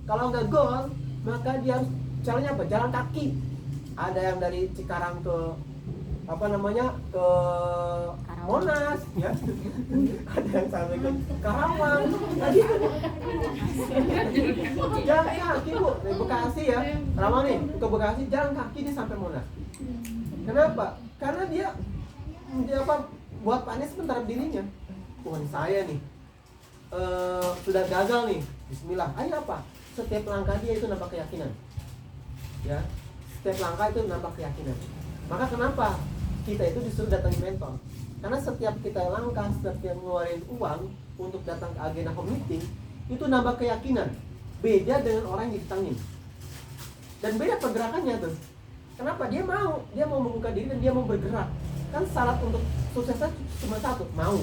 kalau nggak goal maka dia harus challenge apa? Jalan kaki. Ada yang dari Cikarang ke ke Monas ya, ada yang sampai ke Karawang, jalan kaki Bu, dari Bekasi ya, Karawang nih ke Bekasi jalan kaki dia sampai Monas. Kenapa? Karena dia buat Pak Anies sebentar dirinya. Tuhan saya nih sudah gagal nih. Bismillah. Ayo apa? Setiap langkah dia itu nambah keyakinan. Ya. Setiap langkah itu nambah keyakinan. Maka kenapa kita itu disuruh datang mentor? Karena setiap kita langkah, setiap ngeluarin uang untuk datang ke agenda home meeting, itu nambah keyakinan. Beda dengan orang yang ditangin. Dan beda pergerakannya tuh. Kenapa? Dia mau membuka diri dan dia mau bergerak. Kan syarat untuk suksesnya cuma satu, mau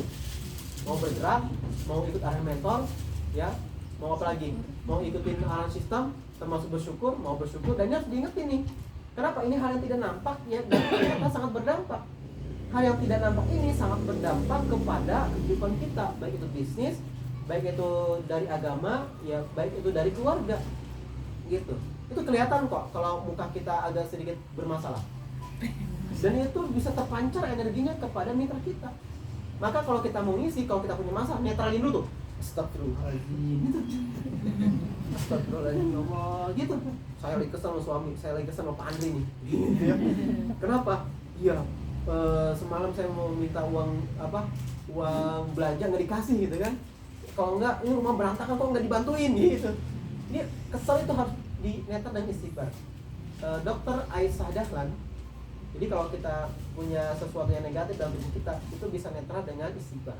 bergerak, mau ikut arahan mentor, ya, mau apa lagi? Mau ikutin arahan sistem, termasuk bersyukur, mau bersyukur, dan ini harus diingetin nih. Kenapa? Ini hal yang tidak nampak ya, dan ternyata sangat berdampak. Hal yang tidak nampak ini sangat berdampak kepada kehidupan kita, baik itu bisnis, baik itu dari agama, ya, baik itu dari keluarga, gitu. Itu kelihatan kok kalau muka kita agak sedikit bermasalah. Dan itu bisa terpancar energinya kepada mitra kita. Maka kalau kita mau ngisi, kalau kita punya masalah, netralin dulu tuh. Astagfirullahaladzim gitu. Astagfirullahaladzim, ya Allah, gitu. Saya lagi kesel sama suami, saya lagi kesel sama Pak Andri nih. Kenapa? Iya, semalam saya mau minta uang belanja nggak dikasih gitu kan. Kalau enggak, ini rumah berantakan kok nggak dibantuin gitu. Ini kesel itu harus di netter dan istighfar. Dokter Aisyah Dahlan. Jadi kalau kita punya sesuatu yang negatif dalam tubuh kita, itu bisa netral dengan istighfar.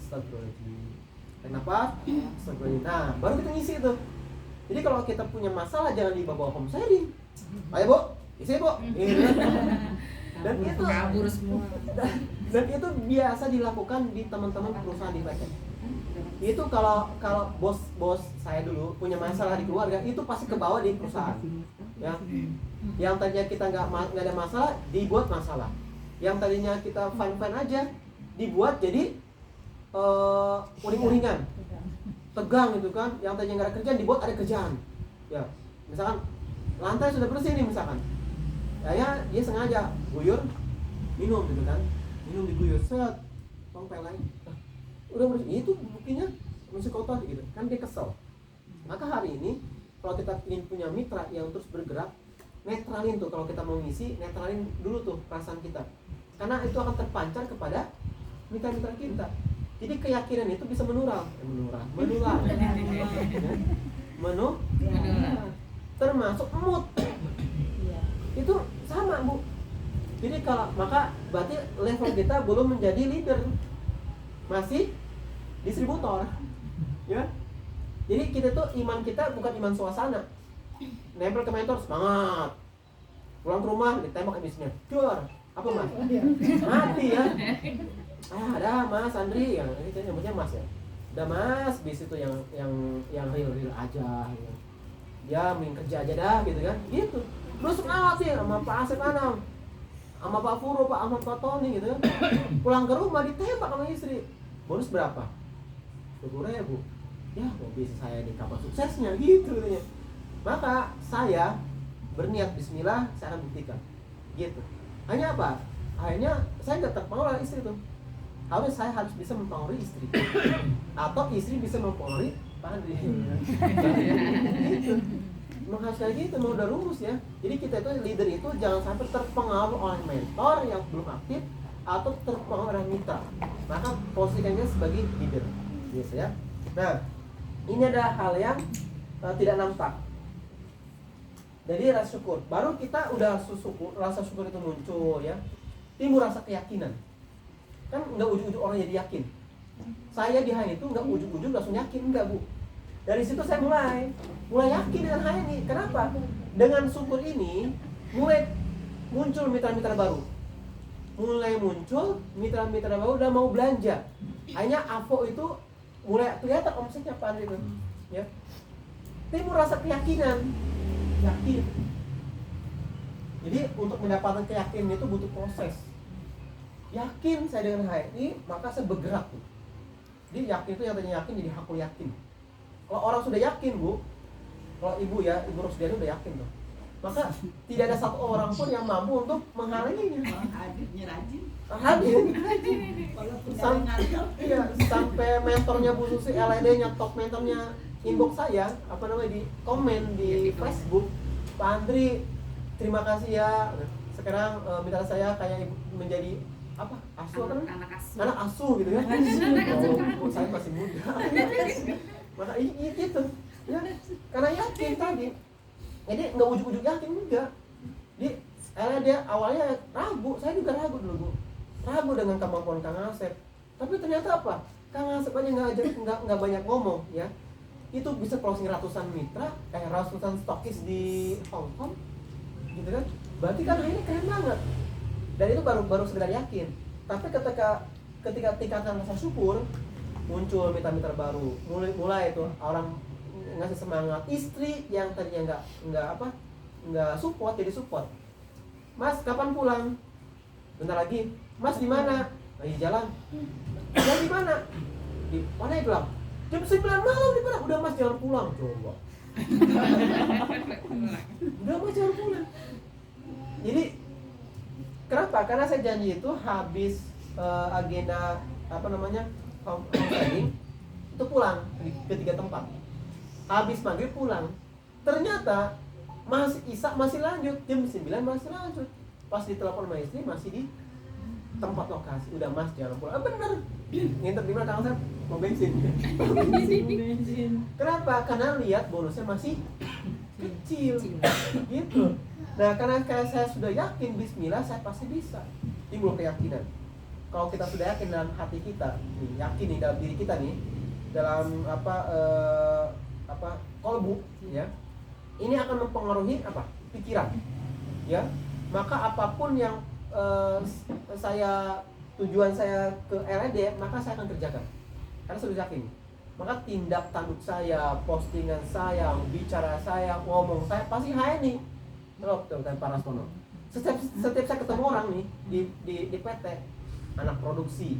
Astagfirullahaladzim. Kenapa? Astagfirullahaladzim. Nah, baru kita ngisi itu. Jadi kalau kita punya masalah jangan dibawa home sharing. Ayo Bu, isi Bu. Dan itu kabur semua. Dan itu biasa dilakukan di teman-teman perusahaan di PT. Itu kalau bos saya dulu punya masalah di keluarga, itu pasti ke bawah di perusahaan. Ya. Yang tadinya kita nggak ada masalah, dibuat masalah. Yang tadinya kita fine aja, dibuat jadi uring-uringan, tegang gitu kan. Yang tadinya nggak ada kerjaan, dibuat ada kerjaan. Ya, misalkan lantai sudah bersih nih misalkan, ya dia sengaja guyur, minum gitu kan, minum diguyur, set, tongpel lagi, udah bersih. Itu buktinya masih kotor gitu, kan dia kesel. Maka hari ini kalau kita ingin punya mitra yang terus bergerak, netralin tuh. Kalau kita mau ngisi, netralin dulu tuh perasaan kita, karena itu akan terpancar kepada mitra-mitra kita. Jadi keyakinan itu bisa menular, termasuk mood. Itu sama Bu. Jadi kalau maka berarti level kita belum menjadi leader, masih distributor, ya. Jadi kita tuh iman kita bukan iman suasana. Nempel ke mentor semangat, pulang ke rumah ditembak habisnya, jor, apa Mas? Mati ya. Ada Mas Andri, yang ini kan nyebutnya Mas ya. Udah Mas, bis itu yang real aja gitu. Ya mending kerja aja dah gitu kan. Gitu. Lu semangat sih sama Pak Asep Anam, sama Pak Furo, sama Pak Tony gitu kan. Pulang ke rumah ditembak sama istri. Bonus berapa? 10.000. Ya mau bisnis saya di kapan suksesnya gitu katanya. Maka saya berniat bismillah, saya akan buktikan gitu. Hanya apa? Akhirnya saya nggak terpengaruh oleh istri tuh. Saya harus bisa mempengaruhi istri, atau istri bisa mempengaruhi Pak Andri. Gitu. Memang harus kayak gitu, mau udah rumus ya. Jadi kita itu leader itu jangan sampai terpengaruh oleh mentor yang belum aktif atau terpengaruh oleh mitra. Maka posisikannya sebagai leader, yes ya. Nah, ini ada hal yang tidak nampak. Jadi rasa syukur. Baru kita udah rasa syukur itu muncul ya. Timbul rasa keyakinan. Kan nggak ujung-ujung orang jadi yakin. Saya di hari itu nggak ujung-ujung langsung yakin, enggak Bu. Dari situ saya mulai yakin dengan hal ini. Kenapa? Dengan syukur ini mulai muncul mitra-mitra baru. Mulai muncul mitra-mitra baru udah mau belanja. Hanya AVO itu mulai kelihatan omsetnya Pak Andri itu, ya. Timbul rasa keyakinan, yakin. Jadi untuk mendapatkan keyakinan itu butuh proses. Yakin saya dengan hal ini, maka saya bergerak tuh. Jadi yakin itu yang tadinya yakin jadi aku yakin. Kalau orang sudah yakin Bu, kalau Ibu Rosdiani udah yakin tuh, maka tidak ada satu orang pun yang mampu untuk menghalanginya. Hadirnya rajin. Sampai mentornya Bu Susi LED-nya, top mentornya inbox saya, di komen di Facebook, Pak Andri, terima kasih ya. Sekarang mitra saya kayak menjadi apa asuh apa namanya? Anak asuh. Anak asuh gitu kan. Oh, saya masih muda. Maka ini gitu ya, karena yakin tadi. Jadi nggak ujuk-ujuk yakin enggak. Dia awalnya ragu, saya juga ragu dulu Bu. Ragu dengan kemampuan Kang Asep. Tapi ternyata apa? Kang Asep aja nggak banyak ngomong ya. Itu bisa closing ratusan mitra, ratusan stokis di Hong Kong, gitu kan? Berarti kan ini keren banget. Dan itu baru sekedar yakin. Tapi ketika tingkatan rasa syukur, muncul mitra-mitra baru. Mulai itu orang ngasih semangat, istri yang tadinya nggak support jadi support. Mas kapan pulang? Bentar lagi. Mas di mana? Lagi jalan. Ya di mana? Di mana ya pulang? Jam 9 malam di mana? Udah Mas jangan pulang. Coba. Udah Mas jangan pulang. Jadi kenapa? Karena saya janji itu habis agenda home training itu pulang ke 3 tempat. Habis maghrib pulang. Ternyata masih lanjut, jam 9 masih lanjut. Pas ditelepon sama istri masih di tempat lokasi. Udah Mas jangan pulang. Bener. Nginter di mana Kang Asep? Mau bensin. Kenapa? Karena lihat bonusnya masih kecil. Gitu. Nah, karena saya sudah yakin bismillah saya pasti bisa. Timbul keyakinan. Kalau kita sudah yakin dalam hati kita, yakin nih dalam diri kita nih, dalam kolbu ya. Ini akan mempengaruhi pikiran, ya. Maka apapun yang tujuan saya ke LED, maka saya akan kerjakan. Karena sudah yakin. Maka tindak tanduk saya, postingan saya, bicara saya, ngomong saya pasti nih. Loh, Pak Rastono. Setiap saya ketemu orang nih di PT, anak produksi,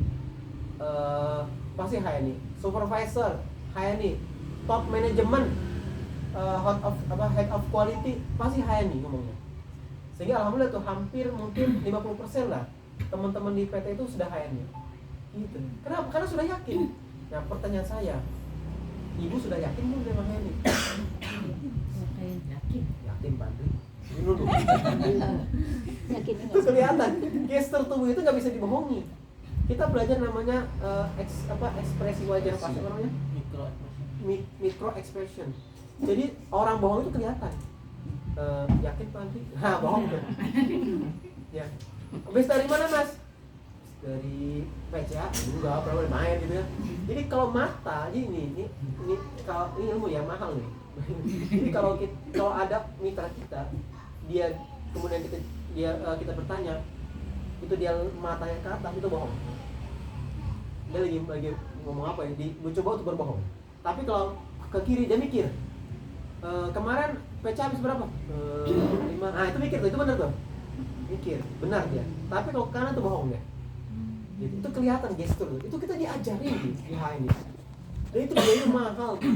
pasti nih. Supervisor, nih. Top manajemen. Head of quality pasti nih ngomongnya. Sehingga alhamdulillah tuh hampir mungkin 50% lah teman-teman di PT itu sudah nya. Gitu. Kenapa? Karena sudah yakin. Nah, pertanyaan saya, Ibu sudah yakin belum dengan ini? Yakin Pak Andri. Ini dulu. Itu kelihatan. Gestur tubuh itu nggak bisa dibohongi. Kita belajar namanya ekspresi wajah apa namanya? Micro expression. Jadi orang bohong itu kelihatan. Yakin Pak Andri? Bohong tuh. Ya. Habis dari mana Mas? Dari PCA. Enggak pernah main gitu ya. Jadi kalau mata, ini kalau ini ilmu yang mahal nih. Jadi kalau ada mitra kita, dia kemudian kita bertanya, itu dia matanya ke atas, itu bohong. Dia lagi ngomong apa ya? Coba untuk berbohong. Tapi kalau ke kiri dia mikir. Kemarin PC habis berapa? 5. Nah itu mikir tuh, itu benar tuh. Mikir, benar dia. Tapi kalau kanan tuh bohong ya. Jadi, itu kelihatan gestur tuh. Itu kita diajarin di HI ini. Dan itu biaya mahal tuh.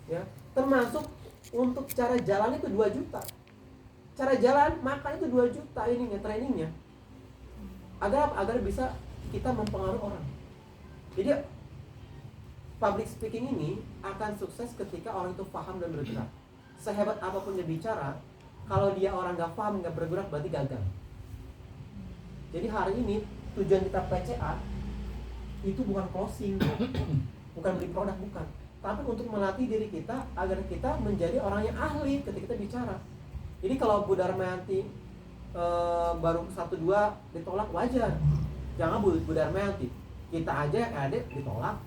Ya, termasuk untuk cara jalan itu 2 juta. Cara jalan makan itu 2 juta ininya, trainingnya. Agar bisa kita mempengaruhi orang. Jadi public speaking ini akan sukses ketika orang itu paham dan bergerak. Sehebat apapun dia bicara, kalau dia orang nggak paham, nggak bergerak, berarti gagal. Jadi hari ini tujuan kita PCA itu bukan closing, bukan beli produk, bukan. Tapi untuk melatih diri kita agar kita menjadi orang yang ahli ketika kita bicara. Jadi kalau Bu Darmayanti baru 1-2 ditolak, wajar. Jangan Bu Darmayanti, kita aja yang ada ditolak.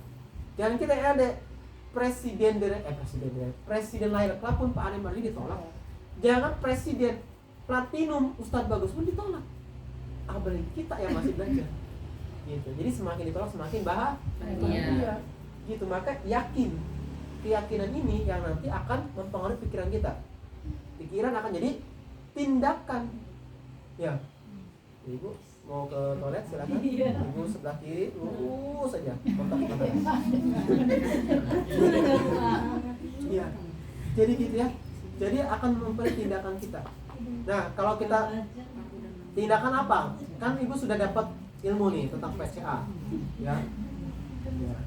Jangan kita yang ada presiden Laila Club pun Pak Ane Marli ditolak. Jangan presiden platinum Ustadz Bagus pun ditolak. Apalagi kita yang masih belajar. Gitu. Jadi semakin ditolak semakin bahagia. Gitu. Maka keyakinan ini yang nanti akan mempengaruhi pikiran kita. Pikiran akan jadi tindakan. Ya. Ibu mau ke toilet silakan. Ibu sebelah kiri lurus saja. Kontak. Iya. Jadi gitu ya. Jadi akan mempengaruhi tindakan kita. Nah, kalau kita tindakan apa? Kan Ibu sudah dapat ilmu nih tentang PCA. Ya.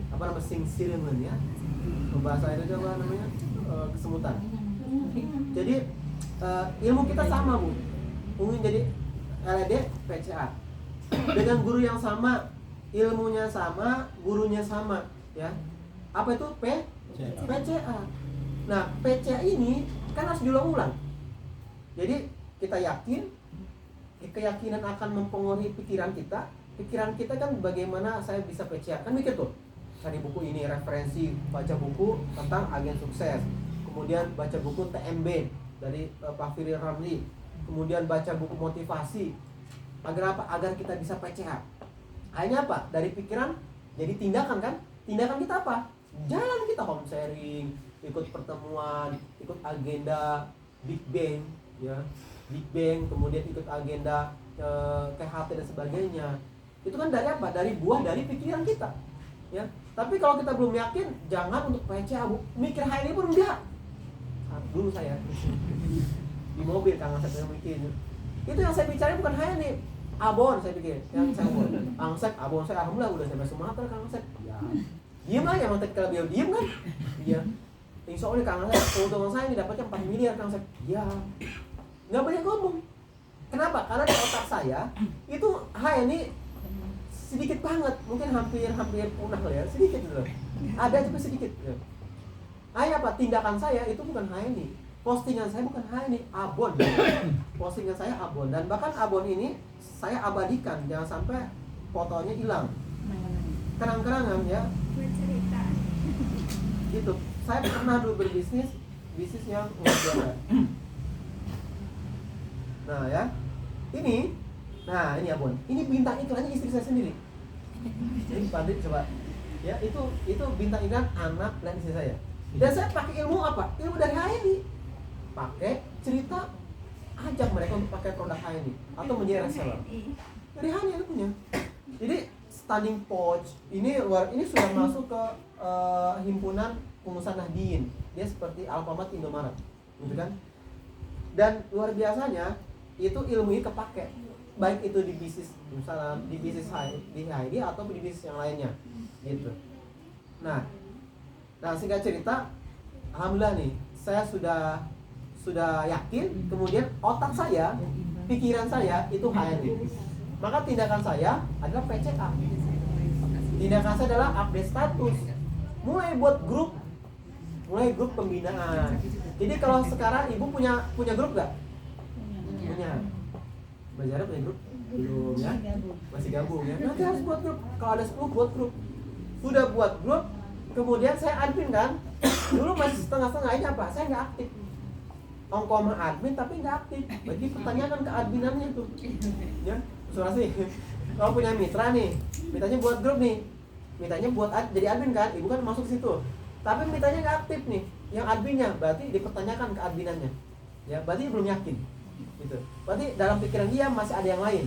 Apa namanya singsiremen ya? Bahasa itu apa namanya? Kesemutan. Jadi ilmu kita sama, Bu. Mungkin jadi LED PCA. dengan guru yang sama, ilmunya sama, gurunya sama, ya. Apa itu PCA? Nah, PCA ini kan harus diulang-ulang. Jadi kita yakin, keyakinan akan mempengaruhi pikiran kita. Pikiran kita kan bagaimana saya bisa PCA, kan mikir tuh. Cari buku ini, referensi, baca buku tentang agen sukses, kemudian baca buku TMB dari Pak Firly Ramli, kemudian baca buku motivasi. Agar apa? Agar kita bisa PCA. Akhirnya apa? Dari pikiran jadi tindakan kan? Tindakan kita apa? Jalan kita home sharing, ikut pertemuan, ikut agenda Big Bang, ya, Big Bang, kemudian ikut agenda KHT dan sebagainya. Itu kan dari apa? Dari buah dari pikiran kita, ya. Tapi kalau kita belum yakin, jangan untuk PCA, mikir hal ini pun enggak. Dulu saya di mobil Kang Asep yang bikin. Itu yang saya bicara bukan hal ini. Abon saya pikir, yang saya Abon. Kang Asep, Abon saya alhamdulillah udah sampai Sumatera Kang Asep. Ya. Diem aja emang kalau beliau diem kan. Iya. Insya Allah Kang Asep, keuntungan saya ini dapatnya 4 miliar Kang Asep. Ya. Nggak banyak ngomong. Kenapa? Karena di otak saya itu ini sedikit banget, mungkin hampir punah lah ya, sedikit gitu. Ada tapi sedikit. Ya. Apa? Tindakan saya itu bukan ini. Postingan saya bukan ini, abon. Postingan saya abon, dan bahkan abon ini saya abadikan, jangan sampai fotonya hilang. Kenang-kenangan ya. Bercerita. Gitu. Saya pernah dulu bisnis yang luar biasa. Nah ya, ini abon. Ini bintang iklannya istri saya sendiri. Jadi Pandit coba, ya itu bintang iklan anak dan istri saya. Dan saya pakai ilmu apa? Ilmu dari HNI. Pakai cerita, ajak mereka untuk pakai produk HNI atau menjadi reseller. Dari HNI ilmunya. Jadi Stunning Pouch ini sudah masuk ke himpunan pengusaha Nahdien. Dia seperti Alfamart Indomaret, gitu kan? Dan luar biasanya itu ilmu ini kepake, baik itu di bisnis, misalnya di bisnis di HID atau di bisnis yang lainnya, gitu. Nah singkat cerita, alhamdulillah nih, saya sudah yakin, kemudian otak saya, pikiran saya itu HID. Maka tindakan saya adalah PCA. Tindakan saya adalah update status, mulai buat grup pembinaan. Jadi kalau sekarang ibu punya grup nggak? Punya. Belajar punya grup? Belum ya? Masih gabung ya? Nanti harus buat grup. Kalau ada 10 buat grup. Sudah buat grup, kemudian saya admin kan. Dulu masih setengah-setengah, ini apa? Saya nggak aktif. Ongko sama admin tapi nggak aktif. Bagi pertanyaan ke adminannya tuh. Ya, sih. Kalau punya mitra nih, mitranya buat grup nih. Mitranya buat jadi admin kan, ibu kan masuk situ. Tapi mitranya nggak aktif nih. Yang adminnya berarti dipertanyakan ke adminannya. Ya, berarti belum yakin. Gitu. Berarti dalam pikiran dia masih ada yang lain,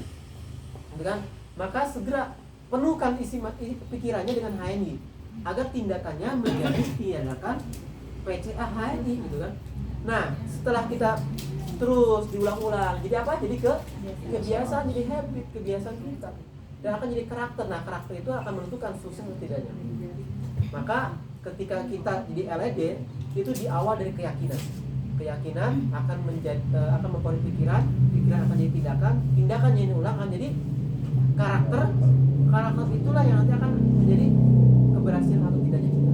gitu kan? Maka segera penuhkan isi pikirannya dengan HNI agar tindakannya menjadi tindakan PCA HNI, gitu kan? Nah, setelah kita terus diulang-ulang, jadi apa? Jadi kebiasaan, jadi habit, kebiasaan kita, dan akan jadi karakter. Nah, karakter itu akan menentukan sukses atau tidaknya. Maka ketika kita jadi LED, itu diawal dari keyakinan. Keyakinan akan mempengaruhi pikiran akan jadi tindakan yang diulang akan jadi karakter itulah yang nanti akan menjadi keberhasilan atau tidaknya kita.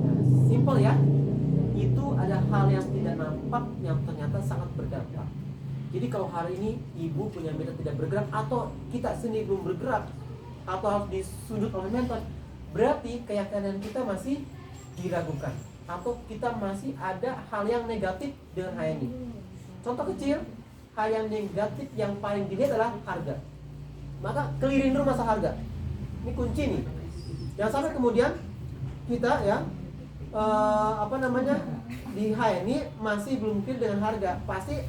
Nah, simple ya. Itu ada hal yang tidak nampak yang ternyata sangat berdampak. Jadi kalau hari ini ibu punya mitra tidak bergerak atau kita sendiri belum bergerak atau harus disudut oleh mentor, berarti keyakinan kita masih diragukan atau kita masih ada hal yang negatif dengan HNI. Contoh kecil, hal yang negatif yang paling dilihat adalah harga. Maka kelirin dulu masalah harga. Ini kunci nih. Jangan sampai kemudian kita ya di HNI masih belum clear dengan harga, pasti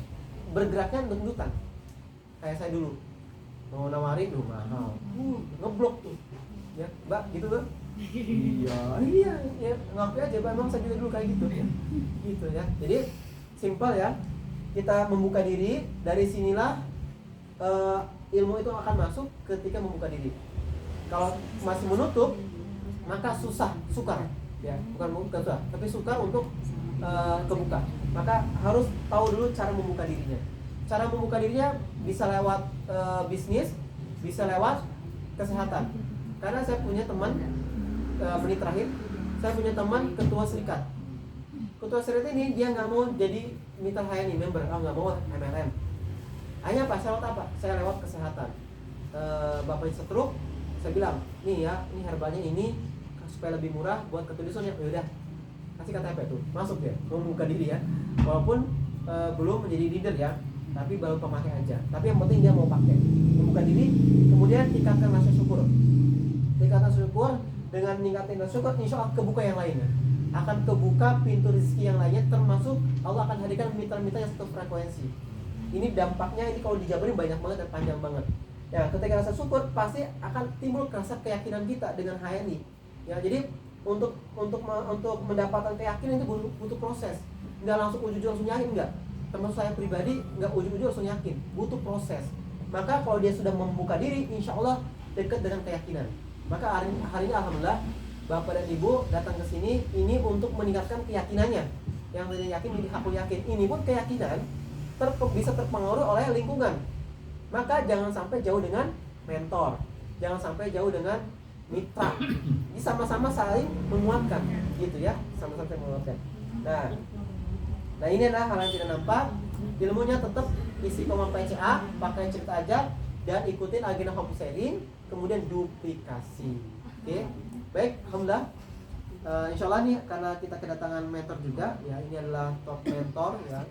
bergeraknya deg-degan. Kayak saya dulu mau nawarin mahal, ngeblok tuh, ya Mbak gitu tuh. Iya ya, ngapain aja Pak, emang saya juga dulu kayak gitu ya. Gitu ya. Jadi simpel ya. Kita membuka diri, dari sinilah ilmu itu akan masuk ketika membuka diri. Kalau masih menutup, maka sukar ya, bukan susah, tapi sukar untuk kebuka. Maka harus tahu dulu cara membuka dirinya. Cara membuka dirinya bisa lewat bisnis, bisa lewat kesehatan. Karena saya punya teman, menit terakhir, saya punya teman ketua serikat. Ketua serikat ini dia nggak mau jadi mitra HNI member, nggak mau MLM. Hanya apa? Saya lewat apa? Saya lewat kesehatan. Bapak stroke, saya bilang, nih ya, ini herbalnya ini supaya lebih murah buat ketulisan ya. Udah, kasih KTP tuh, masuk ya, membuka diri ya. Walaupun belum menjadi leader ya, tapi baru pemakai aja. Tapi yang penting dia mau pakai, membuka diri, kemudian tingkatkan rasa syukur. Tingkatkan syukur dengan meningkatkan rasa syukur, insya Allah kebuka yang lainnya. Akan kebuka pintu rezeki yang lainnya, termasuk Allah akan hadirkan mitra-mitra yang satu frekuensi. Ini dampaknya ini kalau dijabarin banyak banget dan panjang banget. Ya, ketika rasa syukur pasti akan timbul rasa keyakinan kita dengan HNI. Ya, jadi untuk mendapatkan keyakinan itu butuh proses. Nggak langsung ujung-ujung langsung yakin, enggak. Termasuk saya pribadi nggak ujung-ujung langsung yakin, butuh proses. Maka kalau dia sudah membuka diri, insya Allah dekat dengan keyakinan. Maka hari ini alhamdulillah Bapak dan Ibu datang ke sini ini untuk meningkatkan keyakinannya. Yang tadinya yakin jadi aku yakin. Ini pun keyakinan bisa terpengaruh oleh lingkungan. Maka jangan sampai jauh dengan mentor, jangan sampai jauh dengan mitra. Jadi sama-sama saling menguatkan, gitu ya, sama-sama saling menguatkan. Nah ini adalah hal yang tidak nampak. Ilmunya tetap isi koma PCA, pakai cerita aja dan ikutin agenda home sharing, kemudian duplikasi. Oke, baik, alhamdulillah. Insya Allah nih karena kita kedatangan mentor juga, ya ini adalah top mentor ya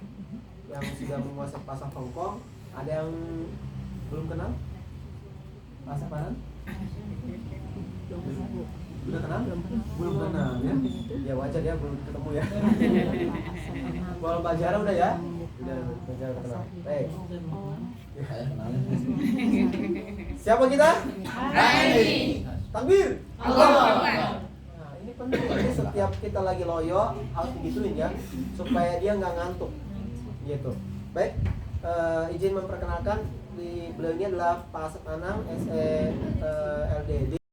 yang sudah menguasai pasar Hongkong. Ada yang belum kenal? Pasar Paran? Udah kenal? Belum kenal ya? Ya wajar ya, belum ketemu ya. Kalau Pak Jara udah ya? Udah, Pak Jara udah kenal. Baik. Saya kenalin. Siapa kita? HNI. Takbir. Allahu Akbar. Nah, ini penting. Jadi setiap kita lagi loyo harus digituin ya, supaya dia nggak ngantuk. Gitu. Baik. Izin memperkenalkan beliau ini adalah Pak Asep Anang, SE